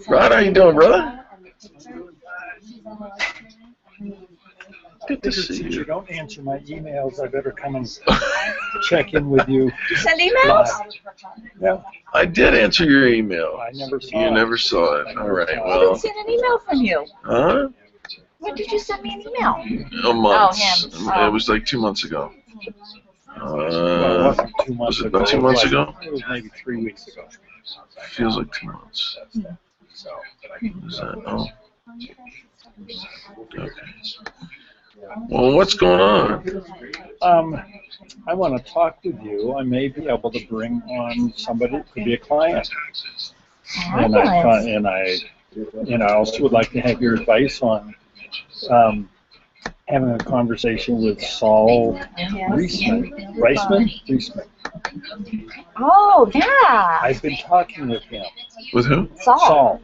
Rod, how you doing, brother? Good to see If you you. don't answer my emails, I better come and check in with you. You send emails? Yeah, I did answer your email. I never saw You it. never saw it. All right, I didn't well, send an email from you. huh? When did you send me an email? A month. him. Oh. It was like 2 months ago. Well, it wasn't 2 months Was it ago. about 2 months ago? It was maybe 3 weeks ago. Feels like 2 months. Is that, oh. Okay. Well, what's going on? I want to talk with you. I may be able to bring on somebody who could be a client. And I also would like to have your advice on having a conversation with Saul Reisman. Reisman? Oh, yeah. I've been talking with him. With who? Saul.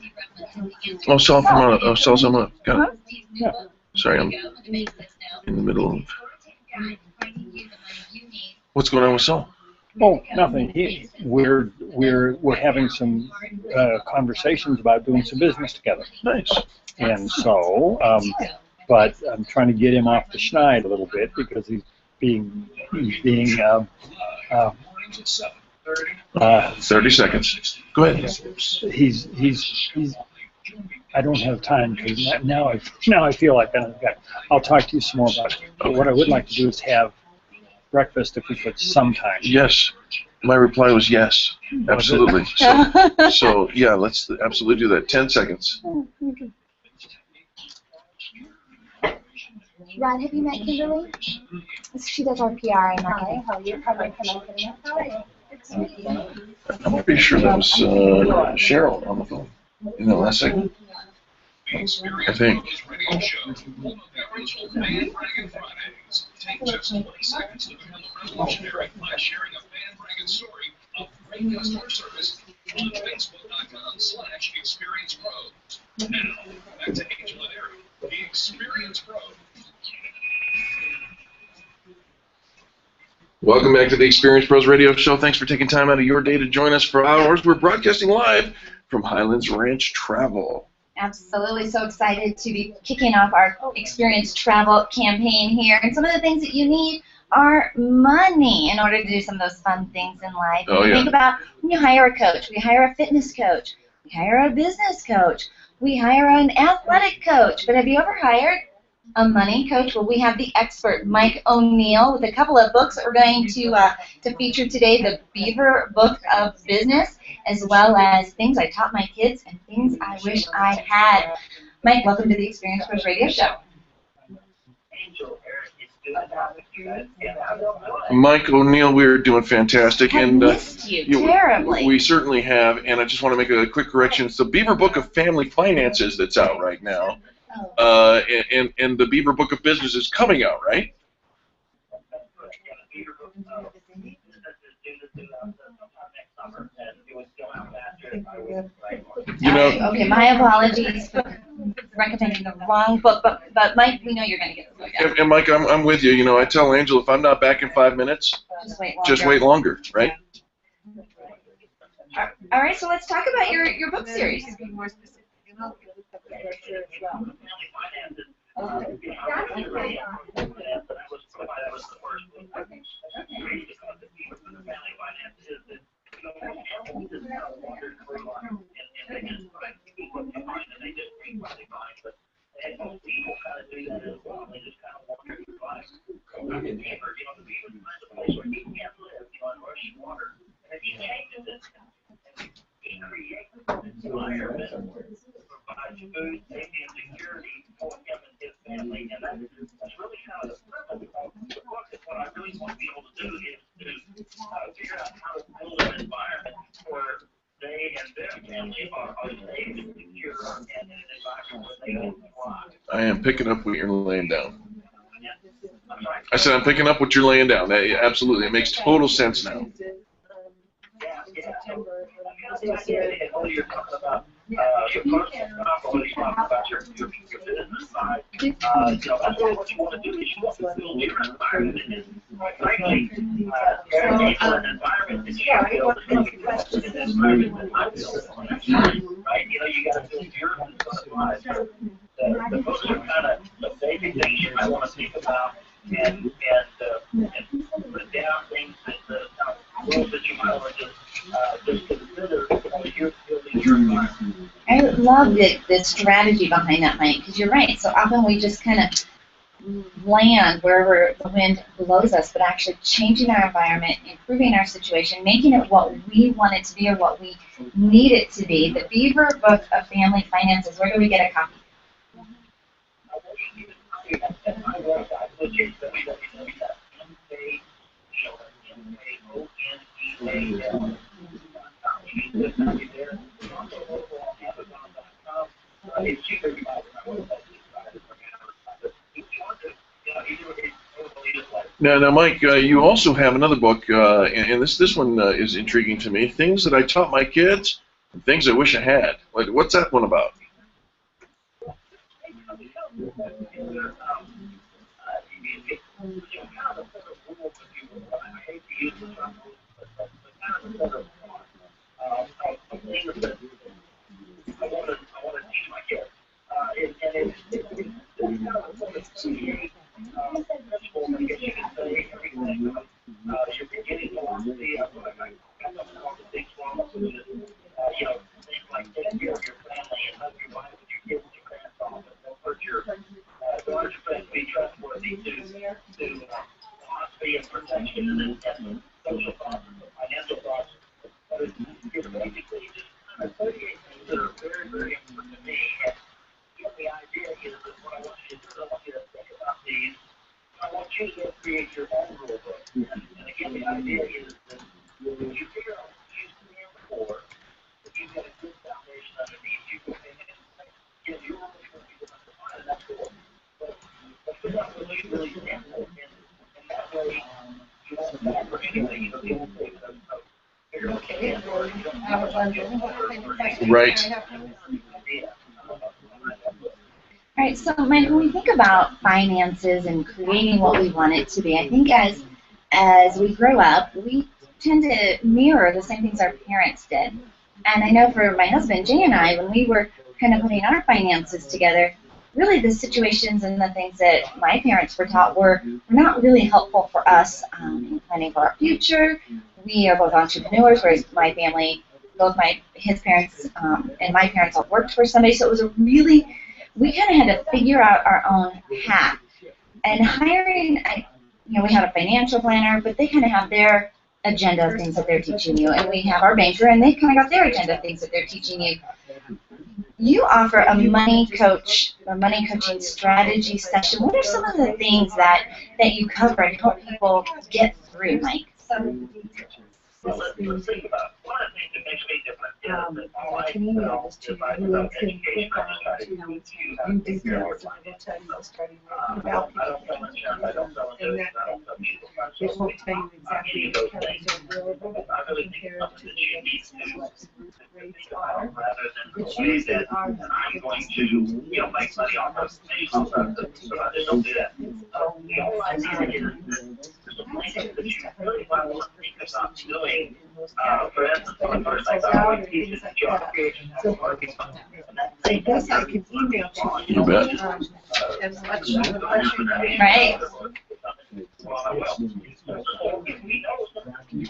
Oh, Saul from Saul Zama. Got it. Yeah. Sorry, I'm in the middle of. What's going on with Saul? Oh, nothing. We're having some conversations about doing some business together. Nice. And so, but I'm trying to get him off the schneid a little bit because he's being 30 seconds. Go ahead. He's I don't have time because now I feel like I'll talk to you some more about it. But what I would like to do is have breakfast if we could sometime. Yes. My reply was yes. Absolutely. So yeah, let's absolutely do that. 10 seconds. Rod, have you met Kimberly? She does our PR in LA. How are you? Probably connected. How are you? I'm pretty sure that was Cheryl on the phone in that last segment. I think. Take just 20 seconds to become a revolutionary by sharing a fan-bragging story of great customer service on Facebook.com/ExperiencePros. Now, back to Angel and Eric, the Experience Pro. Welcome back to the Experience Pros Radio Show. Thanks for taking time out of your day to join us for hours. We're broadcasting live from Highlands Ranch Travel. Absolutely, so excited to be kicking off our Experience Travel campaign here. And some of the things that you need are money in order to do some of those fun things in life. Think about when you hire a coach. We hire a fitness coach. We hire a business coach. We hire an athletic coach. But have you ever hired a money coach? Well, we have the expert, Mike O'Neill, with a couple of books that we're going to feature today, the Beaver Book of Business, as well as Things I Taught My Kids and Things I Wish I Had. Mike, welcome to the Experience Pros Radio Show. Mike O'Neill, we're doing fantastic. I've missed you terribly. We certainly have, and I just want to make a quick correction. It's the Beaver Book of Family Finances that's out right now. And the Beaver Book of Business is coming out, right? Okay, my apologies for recommending the wrong book, but Mike, we know you're going to get the book out. And Mike, I'm with you. I tell Angel, if I'm not back in 5 minutes, just wait longer, right? All right, so let's talk about your book series. I am picking up what you're laying down. I said I'm picking up what you're laying down. Absolutely. It makes total sense now. The books are kind of the basic things you might want to think about and put down things that you might want to just consider when you're building your environment. I love the strategy behind that, Mike, because you're right. So often we just kind of land wherever the wind blows us, but actually changing our environment, improving our situation, making it what we want it to be or what we need it to be. The Beaver Book of Family Finances, where do we get a copy? Now, Mike, you also have another book, and this one is intriguing to me. Things that I taught my kids and things I wish I had. What's that one about? hate to use this term, but kind of a things that I want to teach my kids. And it's kind of a sort of create principle, I guess you could say, everything from your beginning philosophy. I got something called the big philosophy, you know, things like take care of your family and hug your wife and your kids and your grandson, but don't hurt your friends, be trustworthy to philosophy and protection and social thoughts, financial thoughts. It's basically just 38 things that are very, very important to me. And the idea is that what I want you to do, I want you to think about these. I want you to create your own rule book. And again, the idea is that if you figure out what you stand for, that you've got a good foundation underneath you. And again, your role is going to be defined, and that's cool. But figure out what you really stand for. And that way, you won't fall for anything. You don't need to take it. Right. All right, so Mike, when we think about finances and creating what we want it to be, I think as we grow up, we tend to mirror the same things our parents did. And I know for my husband, Jay, and I, when we were kind of putting our finances together, really the situations and the things that my parents were taught were not really helpful for us in planning for our future. We are both entrepreneurs, whereas my family, his parents and my parents all worked for somebody, so it was we kind of had to figure out our own path. And hiring, we have a financial planner, but they kind of have their agenda of things that they're teaching you, and we have our banker, and they kind of got their agenda of things that they're teaching you. You offer a money coaching strategy session. What are some of the things that you cover and help people get through, Mike? Well, let's think about it. One of the things that makes me different is that all I know is I develop education strategy. You take care of your finances. I don't sell insurance. I don't sell annuities. I don't sell mutual funds. It won't tell you exactly Any of those what things. available I really think it's something that you need to think about rather than It's the way usually that our I'm going to, make money off of things. So I just don't do that. The whole idea is that there's some things that you really might want to think about doing. For instance, on first pieces that you create marketing. I guess I can email to you. You bet. As much as Right. We know something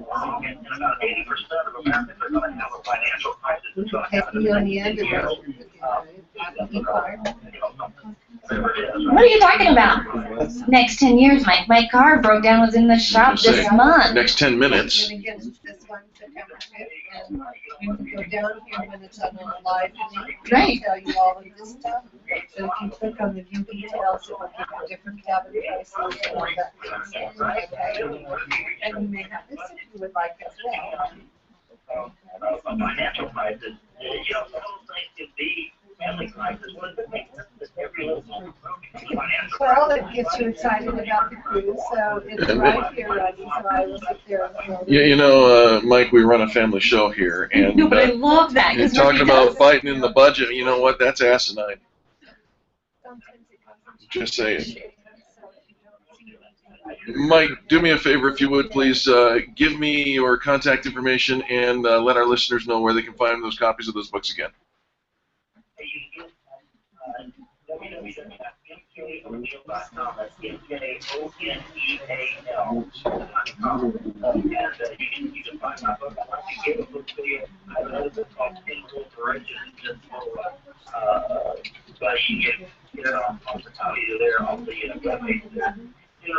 wrong, and about 80% of Americans are going to have a financial crisis. It's going to happen on the end of What are you talking about? Next 10 years, Mike. My car broke down, was in the shop this month. Next 10 minutes. And when you go down here, when it's on a live feed, Right. it'll tell you all of this stuff. So if you click on the view details, it will give you different cabin prices and all that kind of stuff. Okay. And you may have this if you would like as well. A financial crisis, some of those things can be family crisis. One of the things that every little financial Well, it gets you excited about the cruise, so it's right here, Rodney, so I will sit there and Yeah, Mike, we run a family show here, and No, but I love that. and talking about fighting in the budget, you know what? That's asinine. Just saying. Mike, do me a favor, if you would, please give me your contact information and let our listeners know where they can find those copies of those books again. www.mkoneal.com. That's MKONEAL.com. And you can find my book. I'd like to give a book to you. I have another book called Incorporation. But you can get it off the top either there, off the web page there. You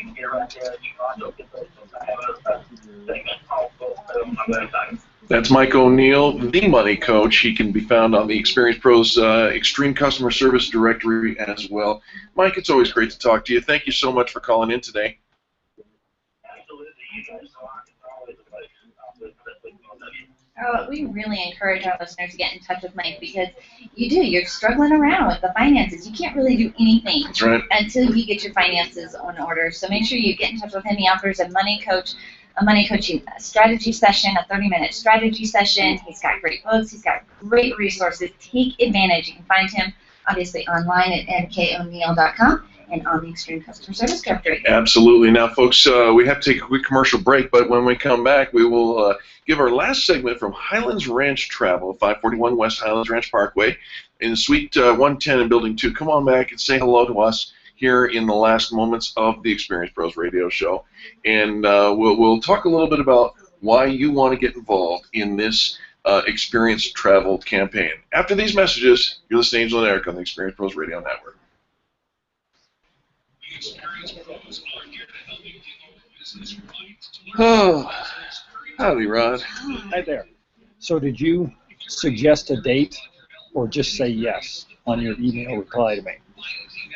can get it right there. You can also get those. I have a segment called Book on my website. That's Mike O'Neill, the Money Coach. He can be found on the Experience Pros Extreme Customer Service Directory as well. Mike, it's always great to talk to you. Thank you so much for calling in today. Absolutely. You guys are always a pleasure. We really encourage our listeners to get in touch with Mike because you're struggling around with the finances. You can't really do anything until you get your finances in order. So make sure you get in touch with him. He offers a money coaching strategy session, a 30-minute strategy session. He's got great books. He's got great resources. Take advantage. You can find him, obviously, online at mkoneal.com. and on the Extreme Customer Service Directory. Absolutely. Now, folks, we have to take a quick commercial break, but when we come back, we will give our last segment from Highlands Ranch Travel, 541 West Highlands Ranch Parkway, in Suite 110 in Building 2. Come on back and say hello to us here in the last moments of the Experience Pros radio show. And we'll talk a little bit about why you want to get involved in this Experience Travel campaign. After these messages, you're listening to Angel and Eric on the Experience Pros Radio Network. Oh, howdy, Rod. Hi there. So did you suggest a date or just say yes on your email reply to me?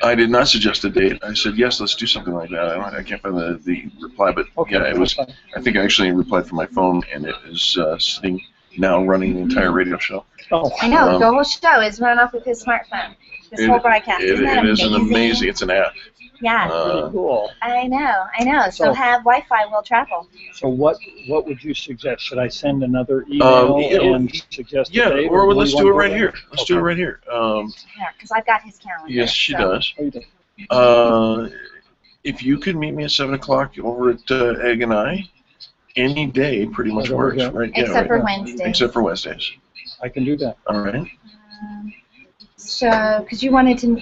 I did not suggest a date. I said, yes, let's do something like that. I can't find the reply, but okay, yeah, it was. I think I actually replied from my phone, and it is sitting now running the entire radio show. Oh, I know, the whole show is run off with his smartphone. This whole broadcast. Isn't that amazing? It is an amazing, it's an app. Yeah. Cool. I know. So have Wi-Fi will travel. So what would you suggest? Should I send another email and suggest a date? Or let's do it right here. Let's do it right here. Yeah, because I've got his calendar. Yes, she does. Oh, If you could meet me at 7 o'clock over at Egg and I, any day pretty much works. Right? Except for Wednesdays. Except for Wednesdays. I can do that. All right. So, because you wanted to,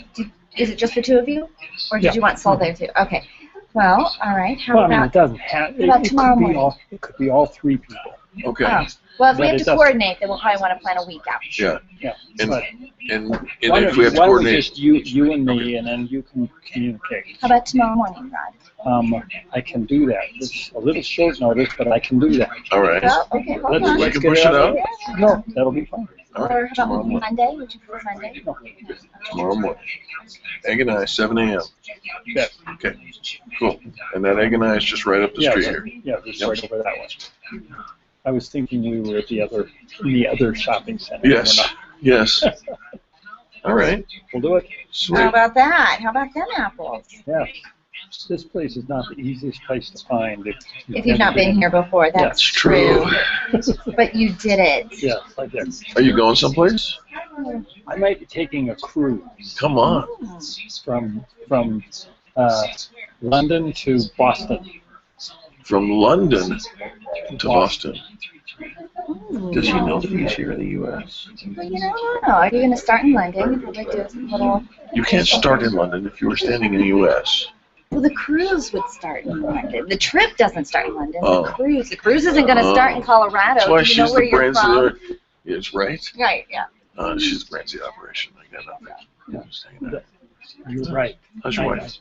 is it just the two of you? Or did you want Sol there too? Okay. Well, all right. How about, it doesn't have. How about tomorrow morning? It could be all three people. Okay. Oh. Well, if we have to coordinate, then we'll probably want to plan a week out. Yeah. Yeah. And if we have to coordinate, just you and me, and then you can communicate. How about tomorrow morning, Rod? I can do that. It's a little short notice, but I can do that. All right. Well, okay, hold on. We can push it out. No, that'll be fine. All Or right. how about Monday? Would you prefer Monday? Tomorrow morning. Egg and I, 7 a.m. Yeah. Okay. Cool. And that Egg and I is just right up the street here. Yeah, just right over that way. I was thinking we were at the other shopping center. Yes. Yes. All right. We'll do it. Sweet. How about that? How about them apples? Yeah. This place is not the easiest place to find. If you've not been here before, that's true. But you did it. Yeah, I did. Are you going someplace? I might be taking a cruise. Come on. From London to Boston. From London to Boston. Ooh. Does he know that he's here in the U.S.? Well, you don't know. Are you going to start in London? You probably do a little. You can't start in London if you were standing in the U.S. Well, the cruise would start in London. The trip doesn't start in London. Oh. The cruise isn't going to start in Colorado. That's why Do you know she's where the you're brains from? of the... Yes, right? Right, yeah. She's the brains of the operation. I got nothing. Just hanging out. You're right. How's your wife?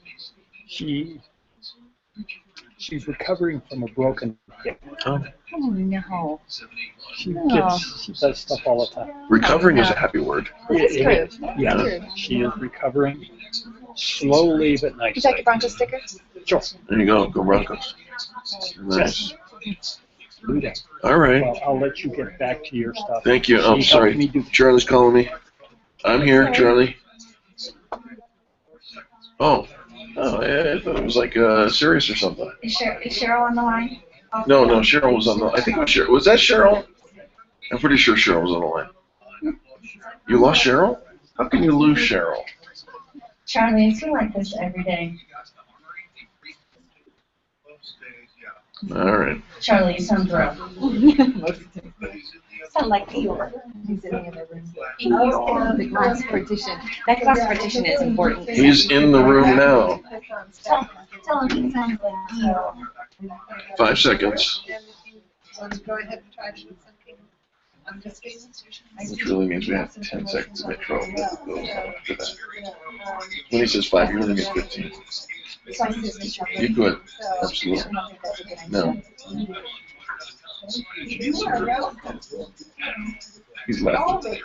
She's recovering from a broken hip. Oh. Oh, no. She does stuff all the time. Recovering is a happy word. That's true. Yeah, she is recovering slowly but nicely. Would you like the Broncos sticker? Sure. There you go. Go Broncos. Nice. Do that. All right. Well, I'll let you get back to your stuff. Thank you. Oh, She helped me sorry. do- Charlie's calling me. I'm here, Charlie. Oh. Oh, yeah, I thought it was like serious or something. Is Cheryl on the line? No, Cheryl was on the. I think it was Cheryl. Was that Cheryl? I'm pretty sure Cheryl was on the line. You lost Cheryl? How can you lose Cheryl? Charlie, I feel like this every day. All right. Charlie, you sound thrilled. Sound like Eeyore. He's in the other room. Oh, the glass partition. That glass partition is important. He's in the room now. Tell him he sounds like Eeyore. 5 seconds. Go ahead and try to do something. I'm just getting Which really means we have 10 seconds to make sure that goes after that. When he says 5, you only get 15. You could. Absolutely. No. He's laughing.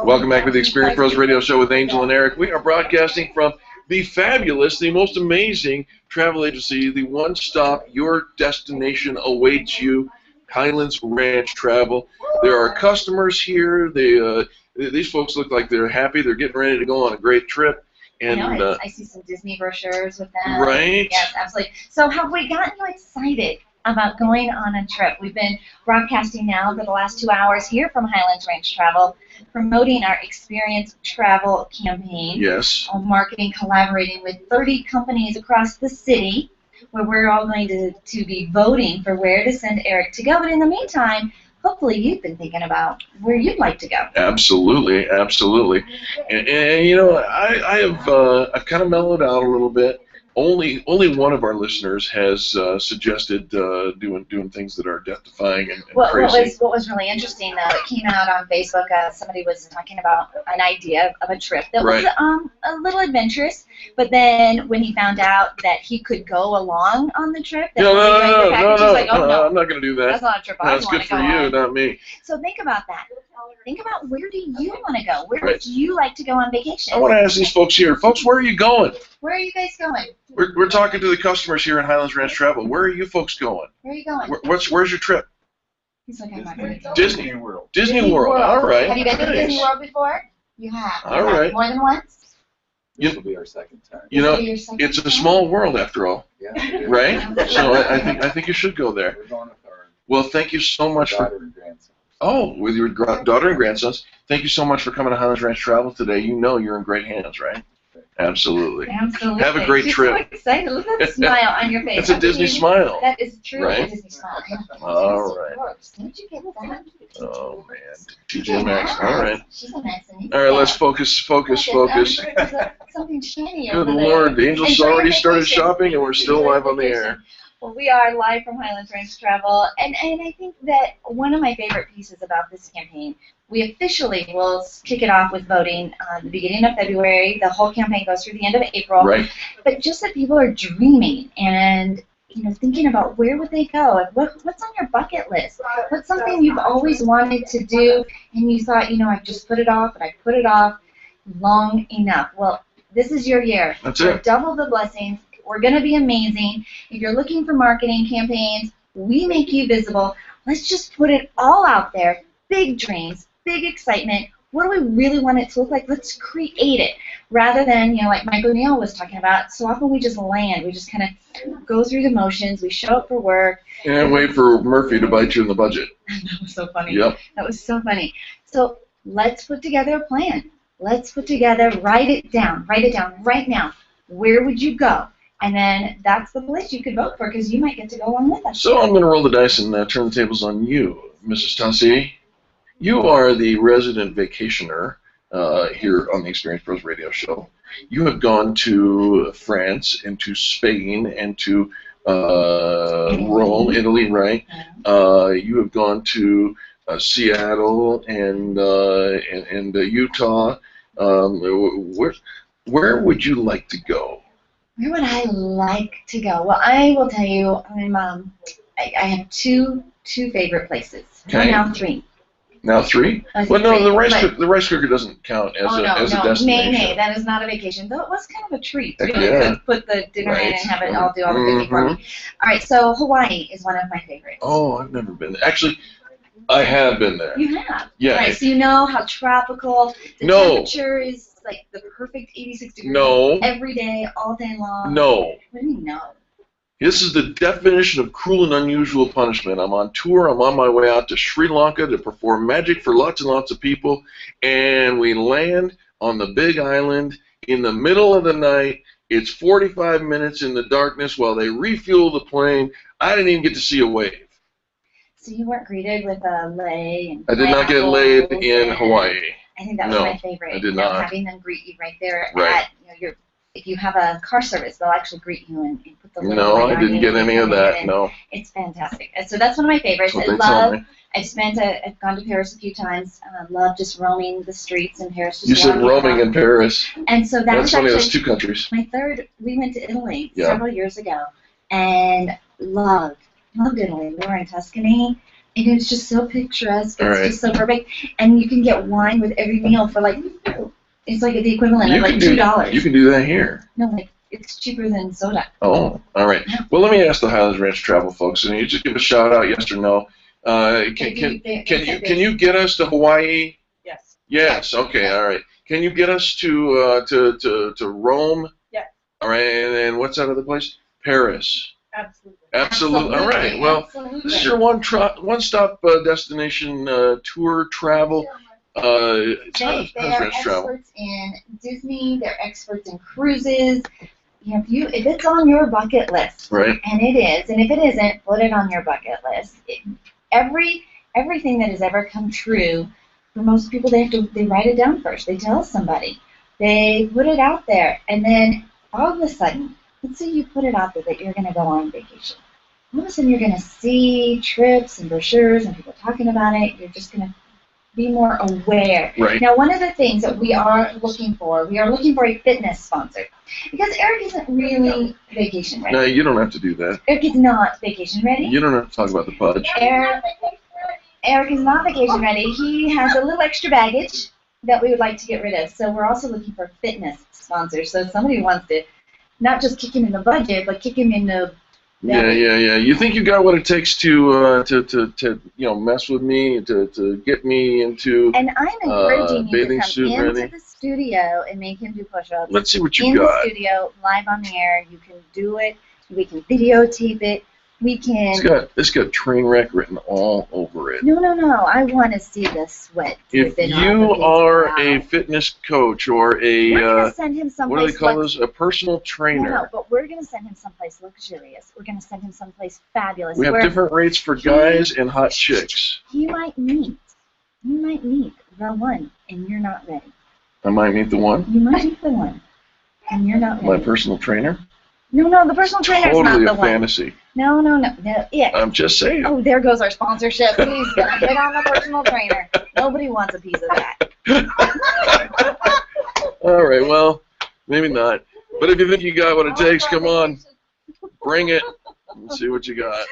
Welcome back to the Experience Pros Radio Show with Angel and Eric. We are broadcasting from the fabulous, the most amazing travel agency, the one-stop, your destination awaits you, Highlands Ranch Travel. There are customers here. These folks look like they're happy. They're getting ready to go on a great trip. And I know, I see some Disney brochures with them. Right? Yes, absolutely. So have we gotten you excited about going on a trip. We've been broadcasting now for the last 2 hours here from Highlands Ranch Travel, promoting our Experience Travel campaign. Yes. On marketing, collaborating with 30 companies across the city, where we're all going to be voting for where to send Eric to go. But in the meantime, hopefully you've been thinking about where you'd like to go. Absolutely, absolutely. And you know, I've kind of mellowed out a little bit. Only one of our listeners has suggested doing things that are death-defying and crazy. What was really interesting, though, it came out on Facebook. Somebody was talking about an idea of a trip that was a little adventurous, but then when he found out that he could go along on the trip, No, no, I'm not going to do that. That's not a trip I That's good for you, not me. So think about that. Think about, where do you want to go? Where would you like to go on vacation? I want to ask these folks here. Folks, where are you going? Where are you guys going? We're talking to the customers here in Highlands Ranch Travel. Where are you folks going? Where are you going? Where's your trip? He's like, I'm not going to go. Disney World. Disney World. All right. Have you been to Nice. Disney World before? You have. All right. More than once? This will be our second time. You know, it's a small world after all. Yeah, it is. Right? So I think you should go there. We're going with our Well, thank you so much daughter and grandson. with your daughter and grandsons. Thank you so much for coming to Highlands Ranch Travel today. You know you're in great hands, right? Absolutely. Absolutely. Have a great She's trip. so excited. Look at that smile on your face. It's a Disney smile. That is truly Right? a Disney smile. All right. Didn't you get that? Oh, man. TJ Maxx. All right. She's a mess. All right, let's focus. Something shiny Good over there. Lord, the Angel's Enjoy your already started vacation. shopping and we're still Enjoy live your on the vacation. air. Well, we are live from Highlands Ranch Travel, and I think that one of my favorite pieces about this campaign, we officially will kick it off with voting the beginning of February. The whole campaign goes through the end of April. Right. But just that people are dreaming and thinking about where would they go, and what's on your bucket list, what's something you've always wanted to do, and you thought, I've just put it off, and I put it off long enough. Well, this is your year. That's it. Double the blessings. We're going to be amazing. If you're looking for marketing campaigns, we make you visible. Let's just put it all out there. Big dreams, big excitement. What do we really want it to look like? Let's create it. Rather than, like Mike O'Neill was talking about, so often we just land. We just kind of go through the motions. We show up for work. And wait for Murphy to bite you in the budget. That was so funny. Yep. That was so funny. So let's put together a plan. Let's put together, write it down right now. Where would you go? And then that's the place you could vote for, because you might get to go along with us. So I'm going to roll the dice and turn the tables on you, Mrs. Tassi. You are the resident vacationer here on the Experience Pros Radio Show. You have gone to France and to Spain and to Rome, Italy, right? You have gone to Seattle and Utah. Where would you like to go? Where would I like to go? Well, I will tell you, I have two favorite places. Okay. Well, now three. Now three? I think Well, no, three, the rice cooker doesn't count as a destination. Nay, that is not a vacation. Though it was kind of a treat. Heck To yeah. put the dinner in Right. and have it all do all the cooking for me. All right, so Hawaii is one of my favorites. Oh, I've never been there. Actually, I have been there. You have? Yeah. All right, so you know how tropical, the No. temperature is like the perfect 86 degrees No. every day, all day long. No. What do you mean no? This is the definition of cruel and unusual punishment. I'm on tour. I'm on my way out to Sri Lanka to perform magic for lots and lots of people, and we land on the big island in the middle of the night. It's 45 minutes in the darkness while they refuel the plane. I didn't even get to see a wave. So you weren't greeted with a lei and I did not get laid pineapples in and- Hawaii. I think that was No, my favorite. I did not. Having them greet you right there Right. at your. If you have a car service, they'll actually greet you and put the little No, light I on didn't you get and any of come in, that. and No. It's fantastic. And so that's one of my favorites. That's I what they tell love. me. I've gone to Paris a few times. Love just roaming the streets in Paris. Just You said walking roaming around. in Paris. And so that That's was funny. actually That's two countries. my third. We went to Italy Yeah. several years ago, and loved Italy. We were in Tuscany, and it was just so picturesque. It's All right. just so perfect, and you can get wine with every meal for like, it's like the equivalent of like $2. You can do that here. No, like it's cheaper than soda. Oh, all right. Well, let me ask the Highlands Ranch Travel folks, and you just give a shout out, yes or no. Can you get us to Hawaii? Yes. Yes. Okay. All right. Can you get us to Rome? Yes. All right. And then what's that other place? Paris. Absolutely. Absolutely. All right. Well, Absolutely. this is your one-stop destination tour travel. It's They Highlands are Ranch Travel. experts in Disney. They're experts in cruises. If it's on your bucket list, Right. and it is, and if it isn't, put it on your bucket list. Everything that has ever come true, for most people, they write it down first. They tell somebody. They put it out there, and then all of a sudden, let's say you put it out there that you're going to go on vacation. All of a sudden, you're going to see trips and brochures and people talking about it. You're just going to be more aware. Right. Now, one of the things that we are looking for a fitness sponsor. Because Eric isn't really vacation ready. No, you don't have to do that. Eric is not vacation ready. You don't have to talk about the pudge. Eric is not vacation ready. He has a little extra baggage that we would like to get rid of. So we're also looking for fitness sponsors. So somebody who wants to not just kick him in the budget, but kick him in the Yeah. You think you got what it takes to mess with me, to get me into And I'm encouraging you bathing to come suit into ready? the studio and make him do push-ups. Let's see what you in got. the studio, live on the air. You can do it. We can videotape it. We can. It's got train wreck written all over it. No. I want to see the sweat. If dripping off you of his are brow. a fitness coach or We're a gonna send him what do they someplace. call those? A personal trainer. No, but we're going to send him someplace luxurious. We're going to send him someplace fabulous. We have where different rates for guys and hot chicks. He might meet the one, and you're not ready. I might meet the one. You might meet the one, and you're not My ready. personal trainer. No, the personal trainer's Totally not a the one. fantasy. No. Yeah. I'm just saying. Oh, there goes our sponsorship. He's going to hit on the personal trainer. Nobody wants a piece of that. All right, well, maybe not. But if you think you got what it takes, come on, bring it. Let's see what you got.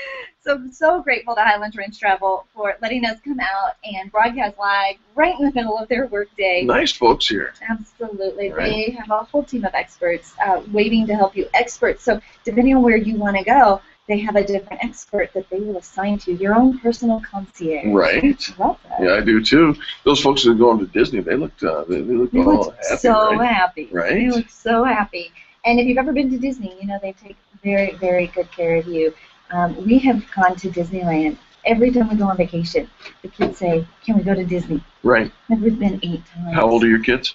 So grateful to Highlands Ranch Travel for letting us come out and broadcast live right in the middle of their workday. Nice folks here. Absolutely. Right. They have a whole team of experts waiting to help you. Experts. So depending on where you want to go, they have a different expert that they will assign to your own personal concierge. Right. I love that. Yeah, I do too. Those folks that are going to Disney, they looked all happy. So right? happy. Right. They look so happy. And if you've ever been to Disney, they take very, very good care of you. We have gone to Disneyland. Every time we go on vacation, the kids say, "Can we go to Disney?" Right. And we've been 8 times. How old are your kids?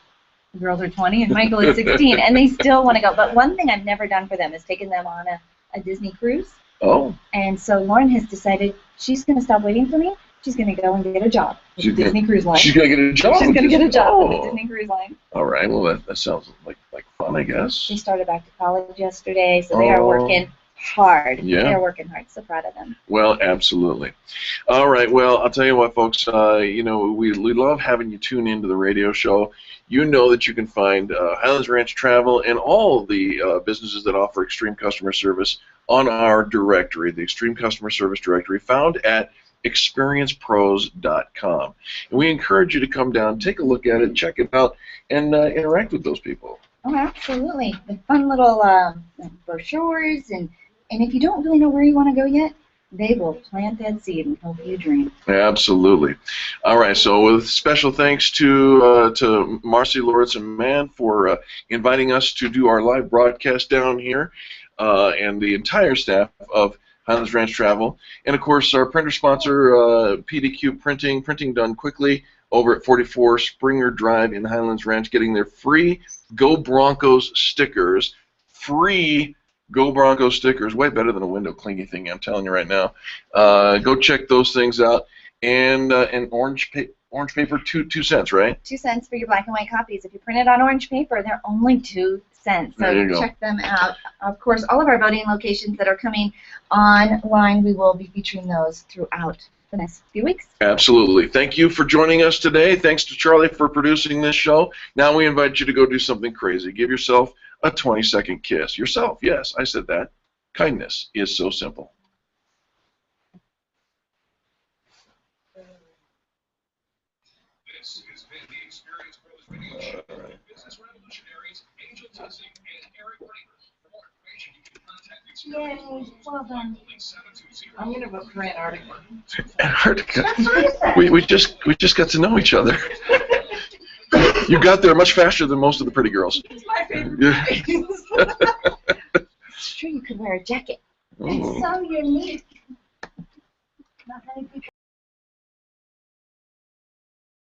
The girls are 20 and Michael is 16, and they still want to go. But one thing I've never done for them is taken them on a Disney cruise. Oh. And so Lauren has decided she's going to stop waiting for me. She's going to go and get a job with the Disney Cruise Line. She's going to get a job? She's going to get a job with Oh. the Disney Cruise Line. All right, well, that sounds like fun, I guess. She started back to college yesterday, so they are working hard. Yeah. They're working hard. So proud of them. Well, absolutely. All right. Well, I'll tell you what, folks. We love having you tune into the radio show. You know that you can find Highlands Ranch Travel and all the businesses that offer extreme customer service on our directory, the Extreme Customer Service Directory, found at experiencepros.com. And we encourage you to come down, take a look at it, check it out, and interact with those people. Oh, absolutely. The fun little brochures, and if you don't really know where you want to go yet, they will plant that seed and help you dream. Absolutely. All right, so with special thanks to Marcy Lauritsen-Mann for inviting us to do our live broadcast down here, and the entire staff of Highlands Ranch Travel, and of course our printer sponsor, PDQ Printing done quickly, over at 44 Springer Drive in Highlands Ranch, getting their free Go Broncos stickers. Free Go Broncos stickers, way better than a window clingy thing, I'm telling you right now. Go check those things out. And orange paper, 2 cents, right? 2 cents for your black and white copies. If you print it on orange paper, they're only 2 cents. So There you go. check them out. Of course, all of our voting locations that are coming online, we will be featuring those throughout the next few weeks. Absolutely. Thank you for joining us today. Thanks to Charlie for producing this show. Now we invite you to go do something crazy. Give yourself a 20-second kiss. Yourself, yes, I said that. Kindness is so simple. This has been the Experience Pros Radio Show with business revolutionaries Angel Tussing and Eric Reimers. For more information, you can contact Experience Pros Well done. by 720. I'm going to vote for Antarctica. Antarctica. We just got to know each other. You got there much faster than most of the pretty girls. It's my favorite Yeah. It's true, you could wear a jacket. Ooh. It's so unique. Not many people